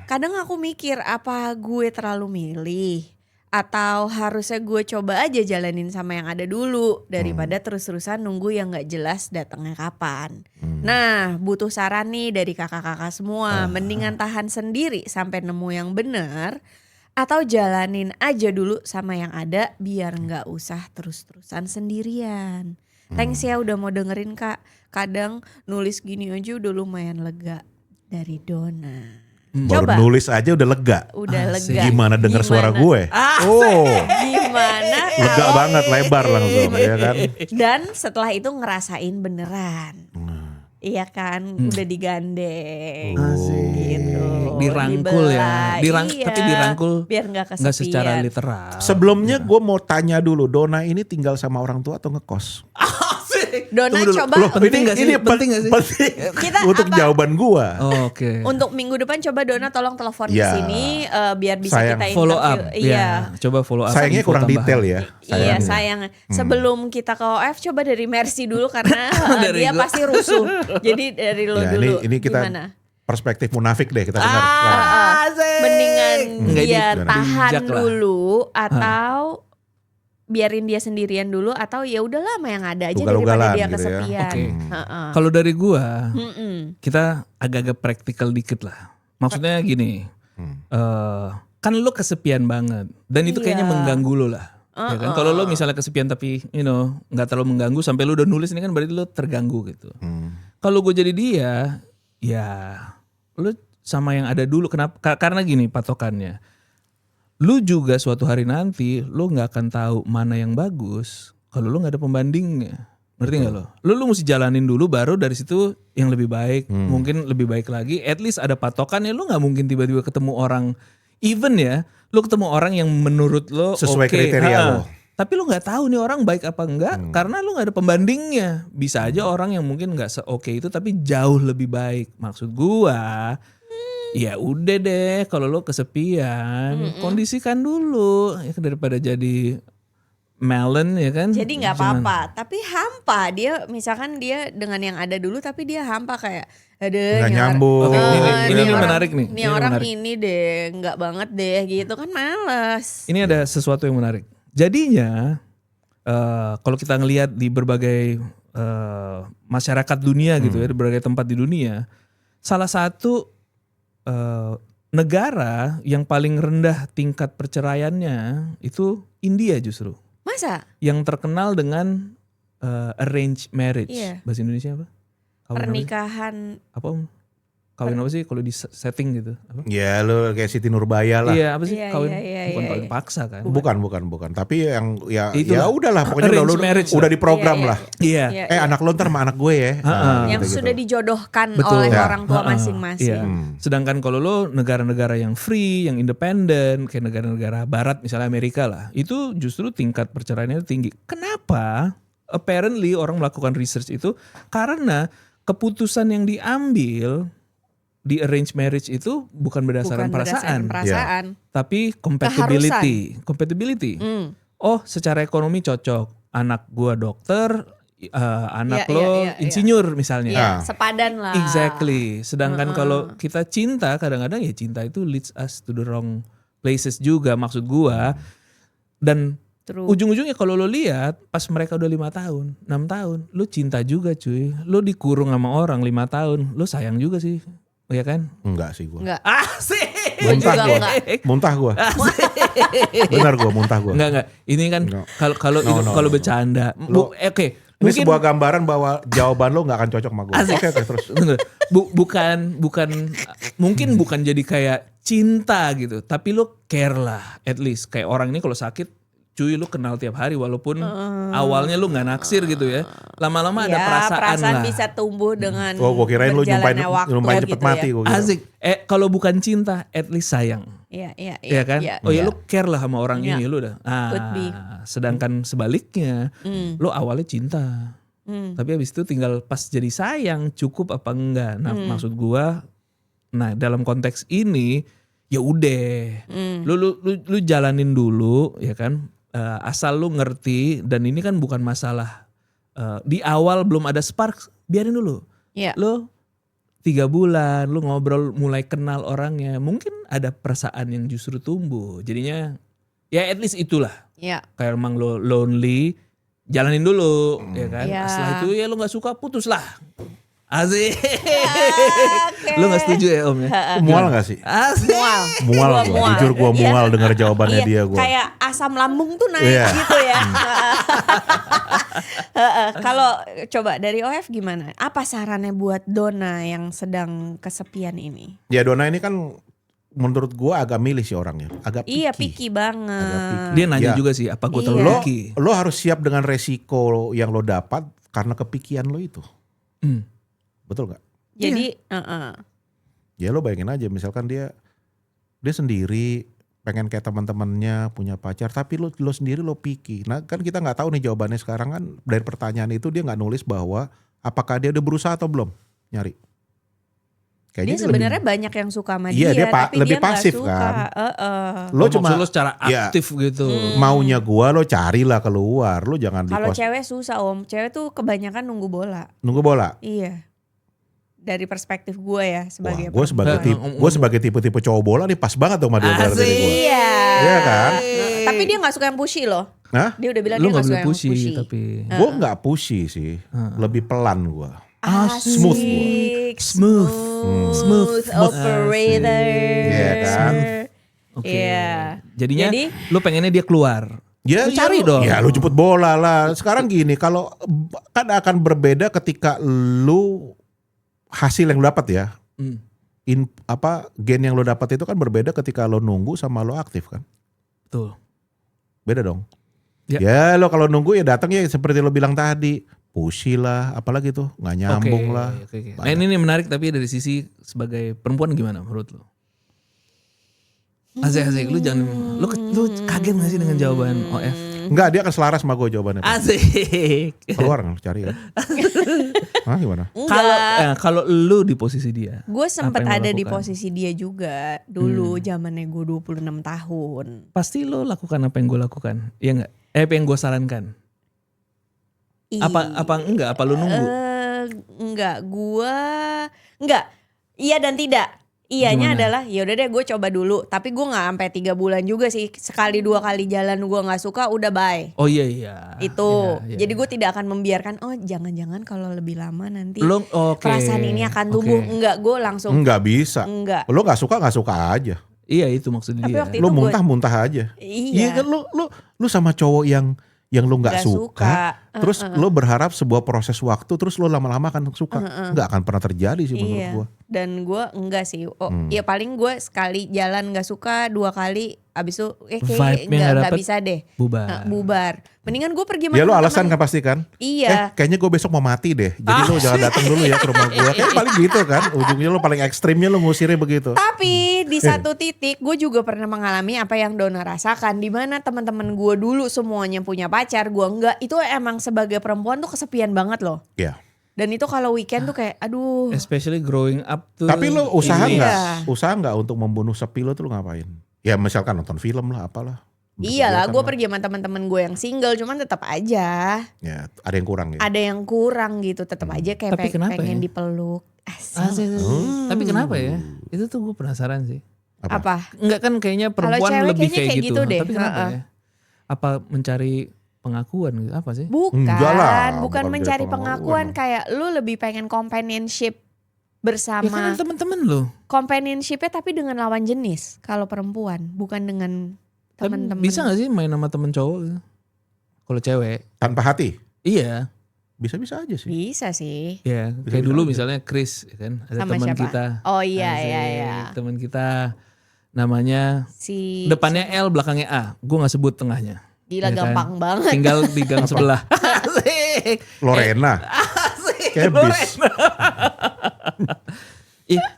Kadang aku mikir apa gue terlalu milih atau harusnya gue coba aja jalanin sama yang ada dulu daripada terus-terusan nunggu yang nggak jelas datangnya kapan. Nah, butuh saran nih dari kakak-kakak semua. Mendingan tahan sendiri sampai nemu yang benar atau jalanin aja dulu sama yang ada biar nggak usah terus-terusan sendirian. Thanks ya udah mau dengerin Kak. Kadang nulis gini aja udah lumayan lega. Dari Dona. Baru nulis aja udah lega. Udah lega. Gimana denger suara gue? Gimana lega banget, lebar langsung ya kan. Dan setelah itu ngerasain beneran. Iya kan, udah digandeng gitu. Dirangkul ya. Tapi dirangkul biar gak kesepian. Gak secara literal. Sebelumnya gue mau tanya dulu, Dona ini tinggal sama orang tua atau ngekos? Dona coba. Loh, penting gak sih? Penting gak sih? Penting. Kita untuk apa? jawaban gue. Oke. Untuk minggu depan coba Dona tolong telepon ke sini biar bisa kita interview. Follow up. Iya. Coba follow up. Sayangnya kurang detail ya. Iya sayang. Sebelum kita ke OF coba dari Mercy dulu karena dia pasti rusuh. Jadi dari lo dulu. Ini kita gimana? Perspektif munafik deh kita dengar. Mendingan dia Gimana? tahan Bijak lah. dulu atau biarin dia sendirian dulu atau ya udah lama yang ada aja daripada dia gitu kesepian. Ya. Kalau dari gua, kita agak-agak praktikal dikit lah. Maksudnya gini, kan lo kesepian banget dan itu kayaknya mengganggu lo lah. Ya kan? Kalau lo misalnya kesepian tapi nggak terlalu mengganggu sampai lo udah nulis ini kan berarti lo terganggu gitu. Kalau gue jadi dia, ya lo sama yang ada dulu. Kenapa? Karena gini patokannya. Lu juga suatu hari nanti lu nggak akan tahu mana yang bagus kalau lu nggak ada pembandingnya. Ngerti nggak lo? Lu mesti jalanin dulu baru dari situ yang lebih baik, mungkin lebih baik lagi. At least ada patokannya. Lu nggak mungkin tiba-tiba ketemu orang even ya. Lu ketemu orang yang menurut lo sesuai kriteria lo. Tapi lu nggak tahu nih orang baik apa enggak karena lu nggak ada pembandingnya. Bisa aja orang yang mungkin nggak se-oke itu tapi jauh lebih baik. Maksud gua. Ya udah deh kalau lo kesepian kondisikan dulu ya daripada jadi melon ya kan. Jadi nggak apa-apa tapi hampa dia misalkan dia dengan yang ada dulu tapi dia hampa kayak ada nggak nyambung. Ini menarik nih. Ini orang menarik. Ini deh nggak banget deh gitu kan males. Ini ada sesuatu yang menarik. Jadinya kalau kita ngelihat di berbagai masyarakat dunia gitu ya di berbagai tempat di dunia salah satu negara yang paling rendah tingkat perceraiannya itu India justru. Masa? Yang terkenal dengan arranged marriage. Iya. Bahasa Indonesia apa? Pernikahan. Apa om? Kawin apa sih kalau di setting gitu? Apa? Ya lu kayak Siti Nurbaya lah. Iya apa sih Iya, kawin? iya, Bukan iya, kawin iya. paksa kan? Bukan. Tapi yang ya Itulah. udahlah pokoknya Arranged marriage udah lah. diprogram Iya, lah. Iya. Iya, Anak lo ntar sama anak gue ya. yang gitu-gitu. sudah dijodohkan Betul. oleh Ya. orang tua masing-masing. Iya. Sedangkan kalau lo negara-negara yang free, yang independen, kayak negara-negara barat misalnya Amerika lah, itu justru tingkat perceraiannya tinggi. Kenapa? Apparently orang melakukan research itu karena keputusan yang diambil di arranged marriage itu bukan berdasarkan perasaan, tapi compatibility. Oh, secara ekonomi cocok. Anak gua dokter, anak lo insinyur misalnya. Iya, sepadan lah. Exactly. Sedangkan kalau kita cinta, kadang-kadang ya cinta itu leads us to the wrong places juga maksud gua. Dan ujung-ujungnya kalau lo lihat pas mereka udah 5 tahun, 6 tahun, lo cinta juga cuy. Lo dikurung sama orang 5 tahun, lo sayang juga sih. Iya kan? Enggak sih gue. Enggak. Asik. Muntah gue. Benar gue muntah gue. Enggak. Ini kan kalau bercanda. Oke. Ini sebuah gambaran bahwa jawaban lo nggak akan cocok sama gue. Oke, terus. Bukan mungkin bukan jadi kayak cinta gitu, tapi lu care lah, at least kayak orang ini kalau sakit, cuy lu kenal tiap hari walaupun awalnya lu nggak naksir gitu ya, lama-lama ada perasaan lah. Bisa tumbuh dengan Gua kirain lu nyumpain cepet gitu mati. ya. Asik. Kalau bukan cinta, at least sayang. Iya kan? Oh ya lu care lah sama orang ini lu udah. Could be. Sedangkan sebaliknya, lu awalnya cinta. Tapi habis itu tinggal pas jadi sayang cukup apa enggak. Nah, maksud gua dalam konteks ini ya udah. Lu jalanin dulu ya kan? Asal lu ngerti dan ini kan bukan masalah di awal belum ada spark, biarin dulu. Lu 3 bulan lu ngobrol mulai kenal orangnya, mungkin ada perasaan yang justru tumbuh. Jadinya ya at least itulah. Kayak emang lo lonely, jalanin dulu ya kan. Setelah itu ya lu gak suka putus lah. Asik. Lu gak setuju ya Om ya? Mual gak sih? Asik. Mual. Jujur gue mual denger jawabannya dia gue. Kayak asam lambung tuh naik gitu ya. Kalau coba dari OF gimana? Apa sarannya buat Donna yang sedang kesepian ini? Ya Donna ini kan menurut gue agak milih sih orangnya. Agak picky. Iya picky banget. Dia nanya juga sih apa gue terlalu picky. Lo harus siap dengan resiko yang lo dapat karena kepikian lo itu. Betul gak? Jadi ya lo bayangin aja misalkan dia sendiri pengen kayak teman-temannya punya pacar tapi lo sendiri lo picky. Nah kan kita nggak tahu nih jawabannya sekarang kan dari pertanyaan itu dia nggak nulis bahwa apakah dia udah berusaha atau belum nyari. Kayaknya dia sebenarnya banyak yang suka sama iya, dia tapi lebih dia pasif suka. kan. Lo cuma lo secara aktif gitu. Maunya gua lo carilah keluar, lo jangan di Kalau cewek susah Om, cewek tuh kebanyakan nunggu bola. Nunggu bola. Iya. Dari perspektif gue ya sebagai gue sebagai tipe-tipe cowok bola nih pas banget dong sama dia dari gue. Iya kan? Tapi dia gak suka yang pushy loh. Hah? Dia udah bilang lu dia gak suka yang pushy. Tapi gue gak pushy sih. Lebih pelan gue. Smooth gue. Smooth operator. Iya kan? Iya. Jadinya lu pengennya dia keluar. Ya, lu cari dong. Ya lu jemput bola lah. Sekarang gini, kalau kan akan berbeda ketika lu hasil yang lu dapat ya. Gen yang lo dapat itu kan berbeda ketika lo nunggu sama lo aktif kan. Betul. Beda dong. Ya lo kalau nunggu ya datang ya seperti lo bilang tadi, pushy lah, apalagi tuh nggak nyambung lah. Nah ini menarik tapi dari sisi sebagai perempuan gimana menurut lo? Asik lu jangan lu kaget gak sih dengan jawaban OF? Enggak, dia akan selaras sama gue jawabannya. Asik. Keluar kan cari kan. Hah gimana? Kalau lu di posisi dia. Gue sempet ada di posisi dia juga dulu zamannya gue 26 tahun. Pasti lu lakukan apa yang gue lakukan. Iya enggak? Apa yang gue sarankan? Apa enggak? Apa lu nunggu? Enggak. Iya dan tidak. Iyanya Gimana? adalah ya udah deh gue coba dulu, tapi gue nggak sampai 3 bulan juga sih, sekali 2 kali jalan gue nggak suka udah bye. Oh iya. Itu iya. jadi gue tidak akan membiarkan jangan-jangan kalau lebih lama nanti Okay. perasaan ini akan tumbuh. Enggak, gue langsung enggak bisa. Enggak. Lo nggak suka aja. Iya itu maksud Tapi dia. waktu itu Lo muntah-muntah aja. Iya kan lo sama cowok yang lo nggak suka, terus lo berharap sebuah proses waktu, terus lo lama-lama akan suka, nggak akan pernah terjadi sih menurut gue. Dan gue enggak sih, ya paling gue sekali jalan nggak suka, 2 kali, abis itu kayaknya nggak bisa deh, bubar. Mendingan gue pergi sama ya lo temen-temen. alasan kan pasti kan? Iya. Kayaknya gue besok mau mati deh, jadi lo jangan datang dulu ya ke rumah gue. Kayak paling gitu kan, ujungnya lo paling ekstrimnya lo ngusirnya begitu. Tapi di satu titik gue juga pernah mengalami apa yang Donna rasakan, di mana teman-teman gue dulu semuanya punya pacar, gue enggak. Itu emang sebagai perempuan tuh kesepian banget loh. Iya. Dan itu kalau weekend tuh kayak aduh. Especially growing up tuh. Tapi lo usaha ini. nggak? Usaha nggak untuk membunuh sepi lo tuh lo ngapain? Ya misalkan nonton film lah, apalah. Iyalah, gue pergi sama teman-teman gue yang single, cuman tetap aja. Ya, ada yang kurang ya. Ada yang kurang gitu, tetap aja kayak Tapi kenapa pengen ya? dipeluk. Tapi kenapa ya? Itu tuh gue penasaran sih. Apa? Enggak kan kayaknya perempuan cewek lebih kayaknya kayak gitu deh. Tapi kenapa ya? Apa mencari pengakuan gitu? Apa sih? Enggak lah, Bukan bukan mencari mencari pengakuan, pengakuan. kayak lu lebih pengen companionship Ya bersama. kan temen-temen lo. Companionshipnya tapi dengan lawan jenis kalau perempuan, bukan dengan Tapi teman-teman. bisa gak sih main sama temen cowok gitu? Kalau cewek? Tanpa hati? Iya. Bisa-bisa aja sih. Bisa sih. Ya, Bisa kayak dulu aja. misalnya Chris ya kan, ada Sama teman siapa? kita. Oh iya Asik, iya. Teman kita namanya depannya L belakangnya A. Gue gak sebut tengahnya. Gila Ya kan? gampang banget. Tinggal di gang sebelah. Asik. Lorena. Asik. Kayak bis.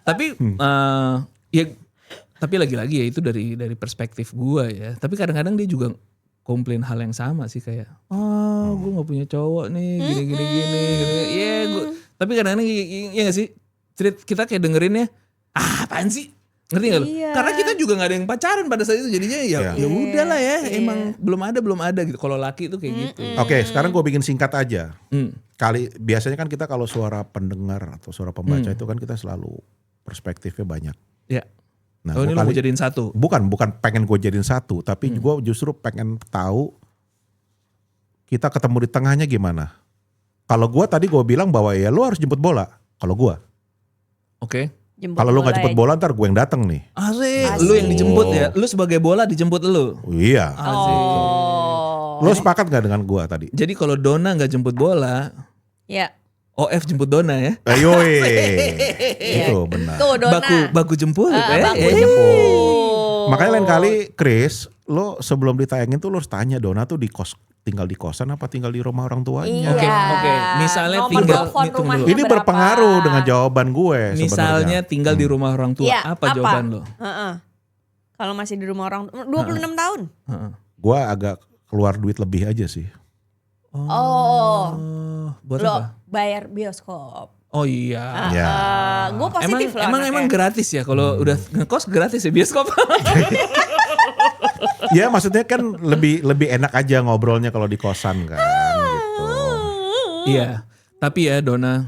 Tapi tapi lagi-lagi ya itu dari perspektif gue ya. Tapi kadang-kadang dia juga komplain hal yang sama sih kayak, gue nggak punya cowok nih, gini. Iya, tapi kadang-kadang ya nggak sih, kita kayak dengerinnya, apaan sih? Ngerti gak lo? Iya. Karena kita juga gak ada yang pacaran pada saat itu, jadinya ya udahlah ya, emang belum ada gitu. Kalau laki itu kayak gitu. Oke, sekarang gue bikin singkat aja. Biasanya kan kita kalau suara pendengar atau suara pembaca itu kan kita selalu perspektifnya banyak. Ya. Nah, ini lo mau jadiin satu? Bukan pengen gue jadiin satu, tapi gue justru pengen tahu kita ketemu di tengahnya gimana. Kalau gue tadi gue bilang bahwa ya lo harus jemput bola. Kalau gue. Oke. Kalau lo gak jemput bola ntar gue yang dateng nih. Asik. Lu yang dijemput ya. Lu sebagai bola dijemput lu. Iya. Asik. Lo sepakat gak dengan gue tadi? Jadi kalau Dona gak jemput bola. Ya. OF jemput Dona ya. Ayo itu benar. Tuh Dona. Baku jemput. Baku jemput. Makanya lain kali Chris, lo sebelum ditayangin tuh lo harus tanya Dona tuh tinggal di kosan apa tinggal di rumah orang tuanya. Oke. Misalnya Nomor tinggal telepon rumahnya ini berapa? berpengaruh dengan jawaban gue Misalnya sebenarnya. tinggal di rumah orang tua, Iya, apa jawaban lo? Kalau masih di rumah orang 26 tahun. Gue agak keluar duit lebih aja sih. Buat Lo apa? bayar bioskop. Oh iya. Ya. Gue positif loh Emang anaknya. gratis ya kalau udah ngekos gratis ya bioskop. Ya maksudnya kan lebih enak aja ngobrolnya kalau di kosan kan gitu. Iya. Tapi ya Dona,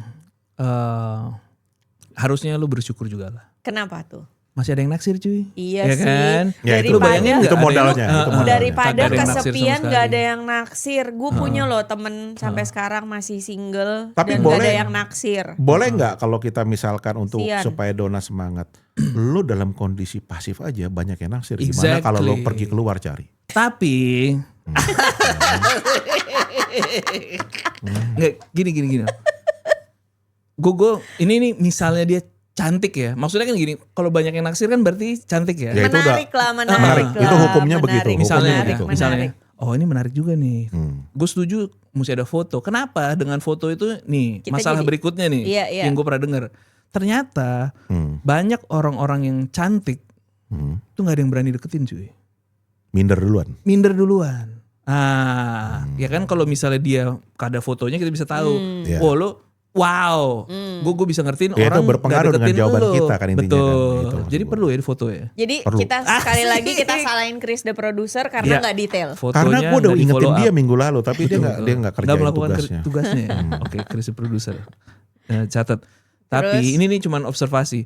harusnya lu bersyukur juga lah. Kenapa tuh? Masih ada yang naksir cuy. Iya ya sih. kan? Ya, Lu bayangin itu nggak modalnya. ada yang- itu modalnya. Daripada Kagak ada yang naksir kesepian sama gak sekali. ada yang naksir. Gue punya loh temen sampai sekarang masih single. Tapi dan boleh- gak ada yang naksir. Boleh nggak kalau kita misalkan untuk Sian. supaya Dona semangat, lu dalam kondisi pasif aja banyak yang naksir. Gimana kalau lu Exactly. pergi keluar cari? Tapi nggak gini. Gue ini misalnya dia cantik ya. Maksudnya kan gini, kalau banyak yang naksir kan berarti cantik ya. Ya, itu udah Menarik lah. menarik. Itu hukumnya begitu. Misalnya, Hukumnya begitu. misalnya, oh ini menarik juga nih. Hmm. Gue setuju mesti ada foto. Kenapa? Dengan foto itu nih Kita masalah jadi- berikutnya nih Iya, iya. yang gue pernah dengar. Ternyata banyak orang-orang yang cantik tuh nggak ada yang berani deketin cuy. Minder duluan. Minder duluan. Ya kan kalau misalnya dia ada fotonya kita bisa tahu. Iya. Oh lo, wow, gue bisa ngertiin Ya, itu orang berpengaruh nggak dengan deketin jawaban lo. kita kan intinya Betul. kan, gitu maksud Jadi gua. perlu ya di foto ya. Jadi Perlu. kita sekali Asik. lagi kita salahin Chris the producer Iya. karena gak detail. Fotonya Karena gue udah nggak ingetin di-follow dia up. minggu lalu, tapi dia nggak kerjain melakukan tugasnya. ya. Oke, Chris the producer. Catat. Tapi Terus? ini nih cuman observasi.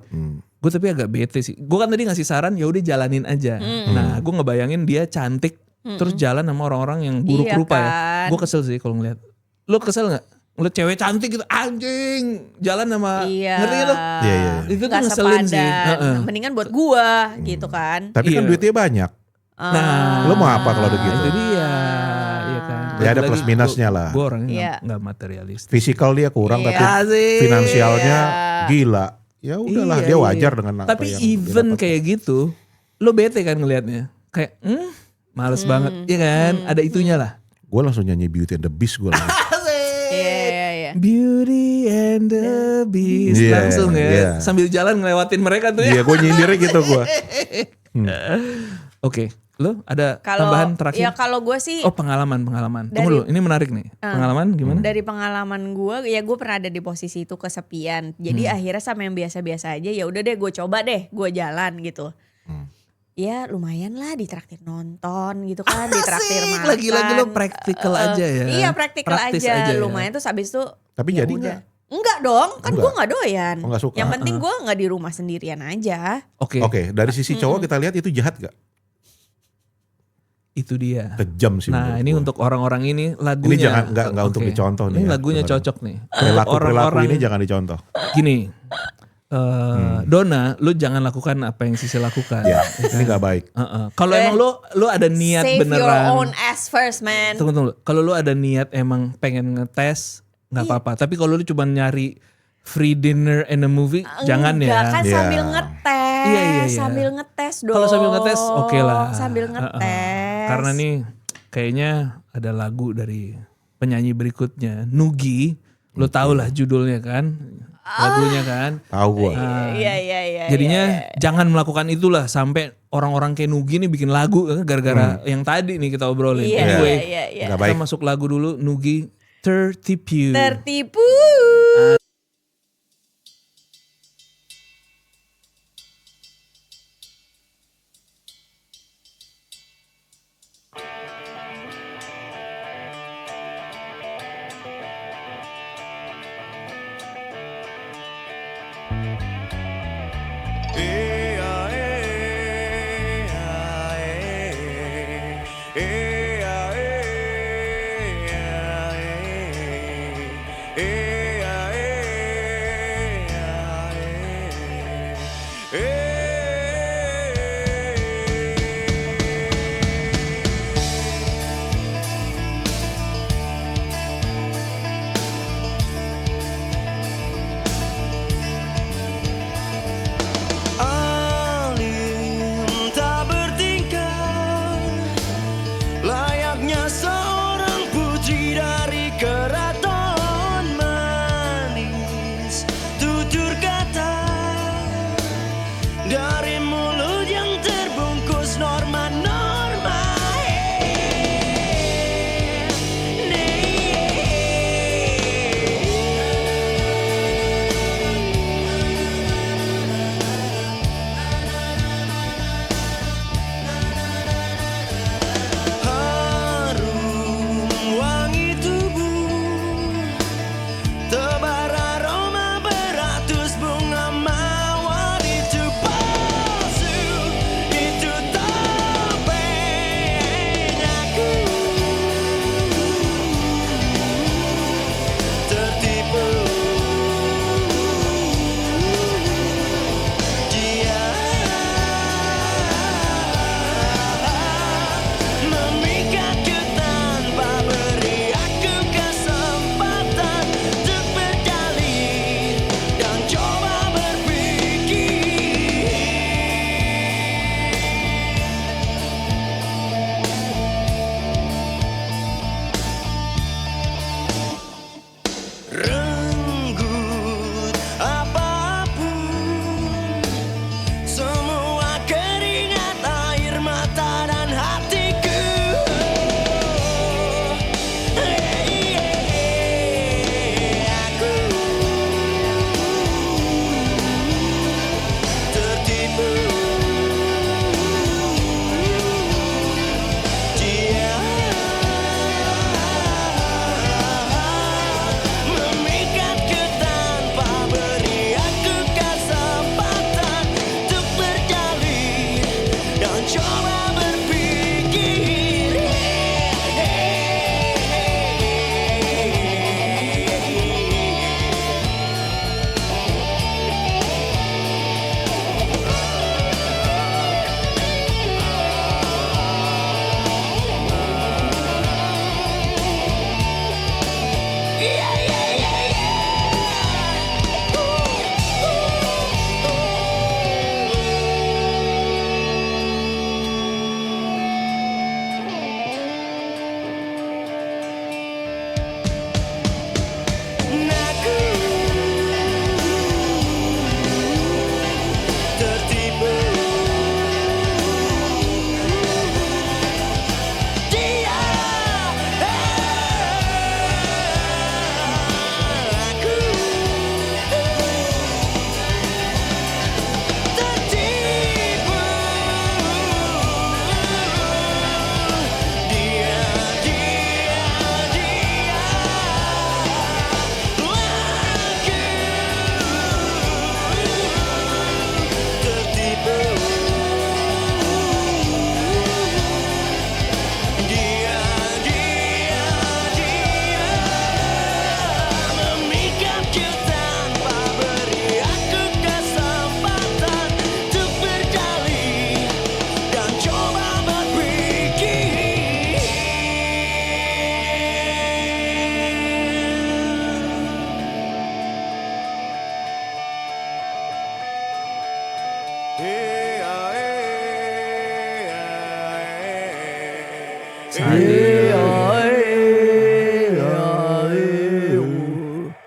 Gue tapi agak bete sih. Gue kan tadi ngasih saran ya udah jalanin aja. Nah, gue ngebayangin dia cantik terus jalan sama orang-orang yang buruk Iya rupa ya. kan. Gue kesel sih kalau ngeliat. Lo kesel nggak? Ngeliat cewek cantik gitu anjing jalan sama Iya. ngerti gak lo? Iya, iya. Itu tuh Gak ngeselin sih. sepadan. Mendingan buat gua gitu kan. Tapi kan Iya. duitnya banyak. Nah, Lo mau apa kalau udah gitu? Itu dia, ya kan. Ya ada plus minusnya lah. Gue orangnya Iya. nggak materialistis. Fisikal dia kurang Iya. tapi Asik. finansialnya gila. Ya udahlah Iya, dia iya. wajar dengan apa Tapi yang even dia dapat. kayak gitu, lo bete kan ngelihatnya. Kayak, males banget, ya kan? Ada itunya lah. Gue langsung nyanyi Beauty and the Beast gue langsung. Iya. Beauty and the Beast Iya, langsung ya, iya. sambil jalan ngelewatin mereka tuh ya. Iya gue nyindirnya gitu gue. Oke, lo ada Kalau tambahan terakhir? ya kalau gue sih Oh pengalaman. Tunggu Dari- dulu, ini menarik nih. Pengalaman gimana? dari pengalaman gue ya gue pernah ada di posisi itu kesepian. Jadi akhirnya sama yang biasa-biasa aja ya udah deh gue coba deh gue jalan gitu. Ya lumayan lah ditraktir nonton gitu kan, ditraktir makan. Lagi-lagi lo praktikal aja ya. Iya praktikal Praktis aja. ya. Lumayan terus habis itu. Tapi ya jadi udah. nggak? Enggak dong, kan Enggak. gue nggak doyan. Oh, nggak suka. Yang penting gue nggak di rumah sendirian aja. Oke, Oke, dari sisi cowok kita lihat itu jahat gak? itu dia. Kejam sih. Nah menurut ini gua. untuk orang-orang ini lagunya. Ini jangan nggak untuk Oke. dicontoh nih. Ini ya, lagunya sebenarnya. cocok nih. Perilaku ini jangan dicontoh. Gini, Dona, lu jangan lakukan apa yang Sisi lakukan. Ya, ini nggak baik. Kalau emang lu ada niat Save beneran. your own ass first man. Tunggu. Kalau lu ada niat emang pengen ngetes, nggak apa-apa. Tapi kalau lu cuma nyari free dinner and a movie, jangan Enggak ya. kan Iya. sambil ngetes. Iya. Sambil ngetes dong. Kalau sambil ngetes oke lah. Sambil ngetes. Karena nih kayaknya ada lagu dari penyanyi berikutnya, Nugi. Lo tau lah judulnya kan, lagunya kan. Tahu gua. Iya. Jadinya jangan melakukan itulah sampai orang-orang kayak Nugi nih bikin lagu gara-gara yang tadi nih kita obrolin. Anyway, Nggak kita baik. masuk lagu dulu, Nugi Tertipu. Tertipu.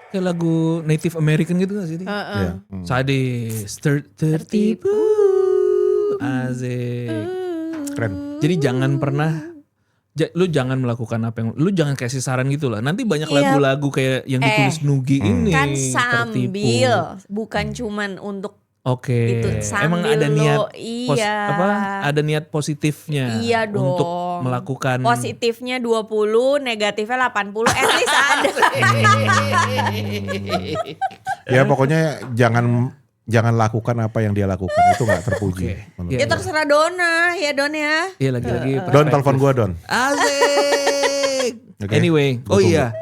Kayak lagu Native American gitu gak sih? Sadis, tertipu, asik. Keren. Jadi jangan pernah, lu jangan melakukan apa yang, lu jangan kasih saran gitu lah. Nanti banyak lagu-lagu kayak yang ditulis Nugi ini. Kan tertipu. sambil, bukan cuman untuk Oke, itu, emang sambil ada niat lo, ada niat positifnya Iya dong. untuk melakukan Positifnya 20, negatifnya 80, at least ada. Ya pokoknya jangan lakukan apa yang dia lakukan, itu nggak terpuji. menurut Iya, Ya gua. terserah Dona, ya Don ya. Iya lagi-lagi Don, perspektif. telepon gua Don. Asik. Oke. Anyway, Gua tunggu. iya.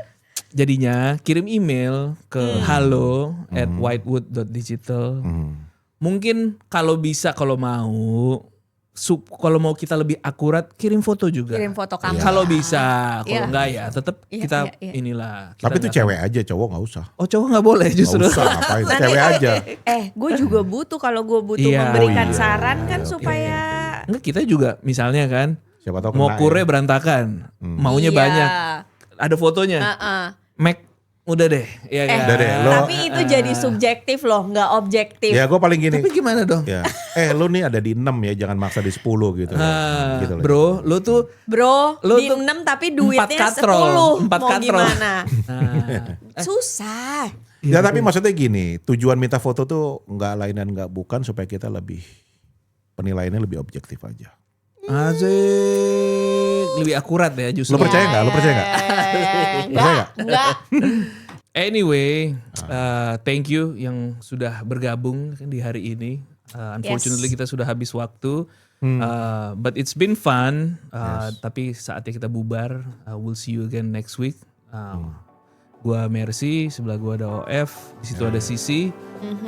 Jadinya kirim email ke halo@whitewood.digital. Mungkin kalau bisa, kalau mau kita lebih akurat, kirim foto juga. Kirim foto kamu. Kalau bisa, kalau Iya. enggak ya tetap Iya, kita iya. inilah. Kita Tapi itu nggak cewek aja, cowok nggak usah. Oh, cowok nggak boleh justru. Nggak usah, ngapain? Cewek aja. Gue juga butuh, kalau gue butuh Iya. memberikan Oh iya. saran kan Oke. supaya Enggak, kita juga misalnya kan Siapa tahu mau kena kure ya. berantakan, maunya Iya. banyak, ada fotonya. Mac udah deh, ya kan. Udah deh, lo- tapi itu jadi subjektif loh, nggak objektif. Ya gue paling gini. Tapi gimana dong? Ya, lu nih ada di 6 ya, jangan maksa di 10 gitu. Gitu loh. Bro, lu tuh Bro, Lo di tuh 6 tapi 4 duitnya katrol, 10. 4 Mau katrol. gimana? nah, Susah. Ya tapi maksudnya gini, tujuan minta foto tuh nggak lain dan nggak bukan supaya kita lebih penilaiannya lebih objektif aja. asik, lebih akurat ya justru. Lo percaya nggak? Lo percaya nggak? Enggak, enggak. Anyway, thank you yang sudah bergabung di hari ini. Unfortunately kita sudah habis waktu, but it's been fun. Tapi saatnya kita bubar. We'll see you again next week. Gua Mercy, sebelah gua ada OF, di situ ada Sisi,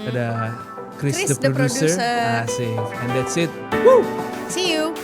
ada Chris the producer. Asik, and that's it. See you.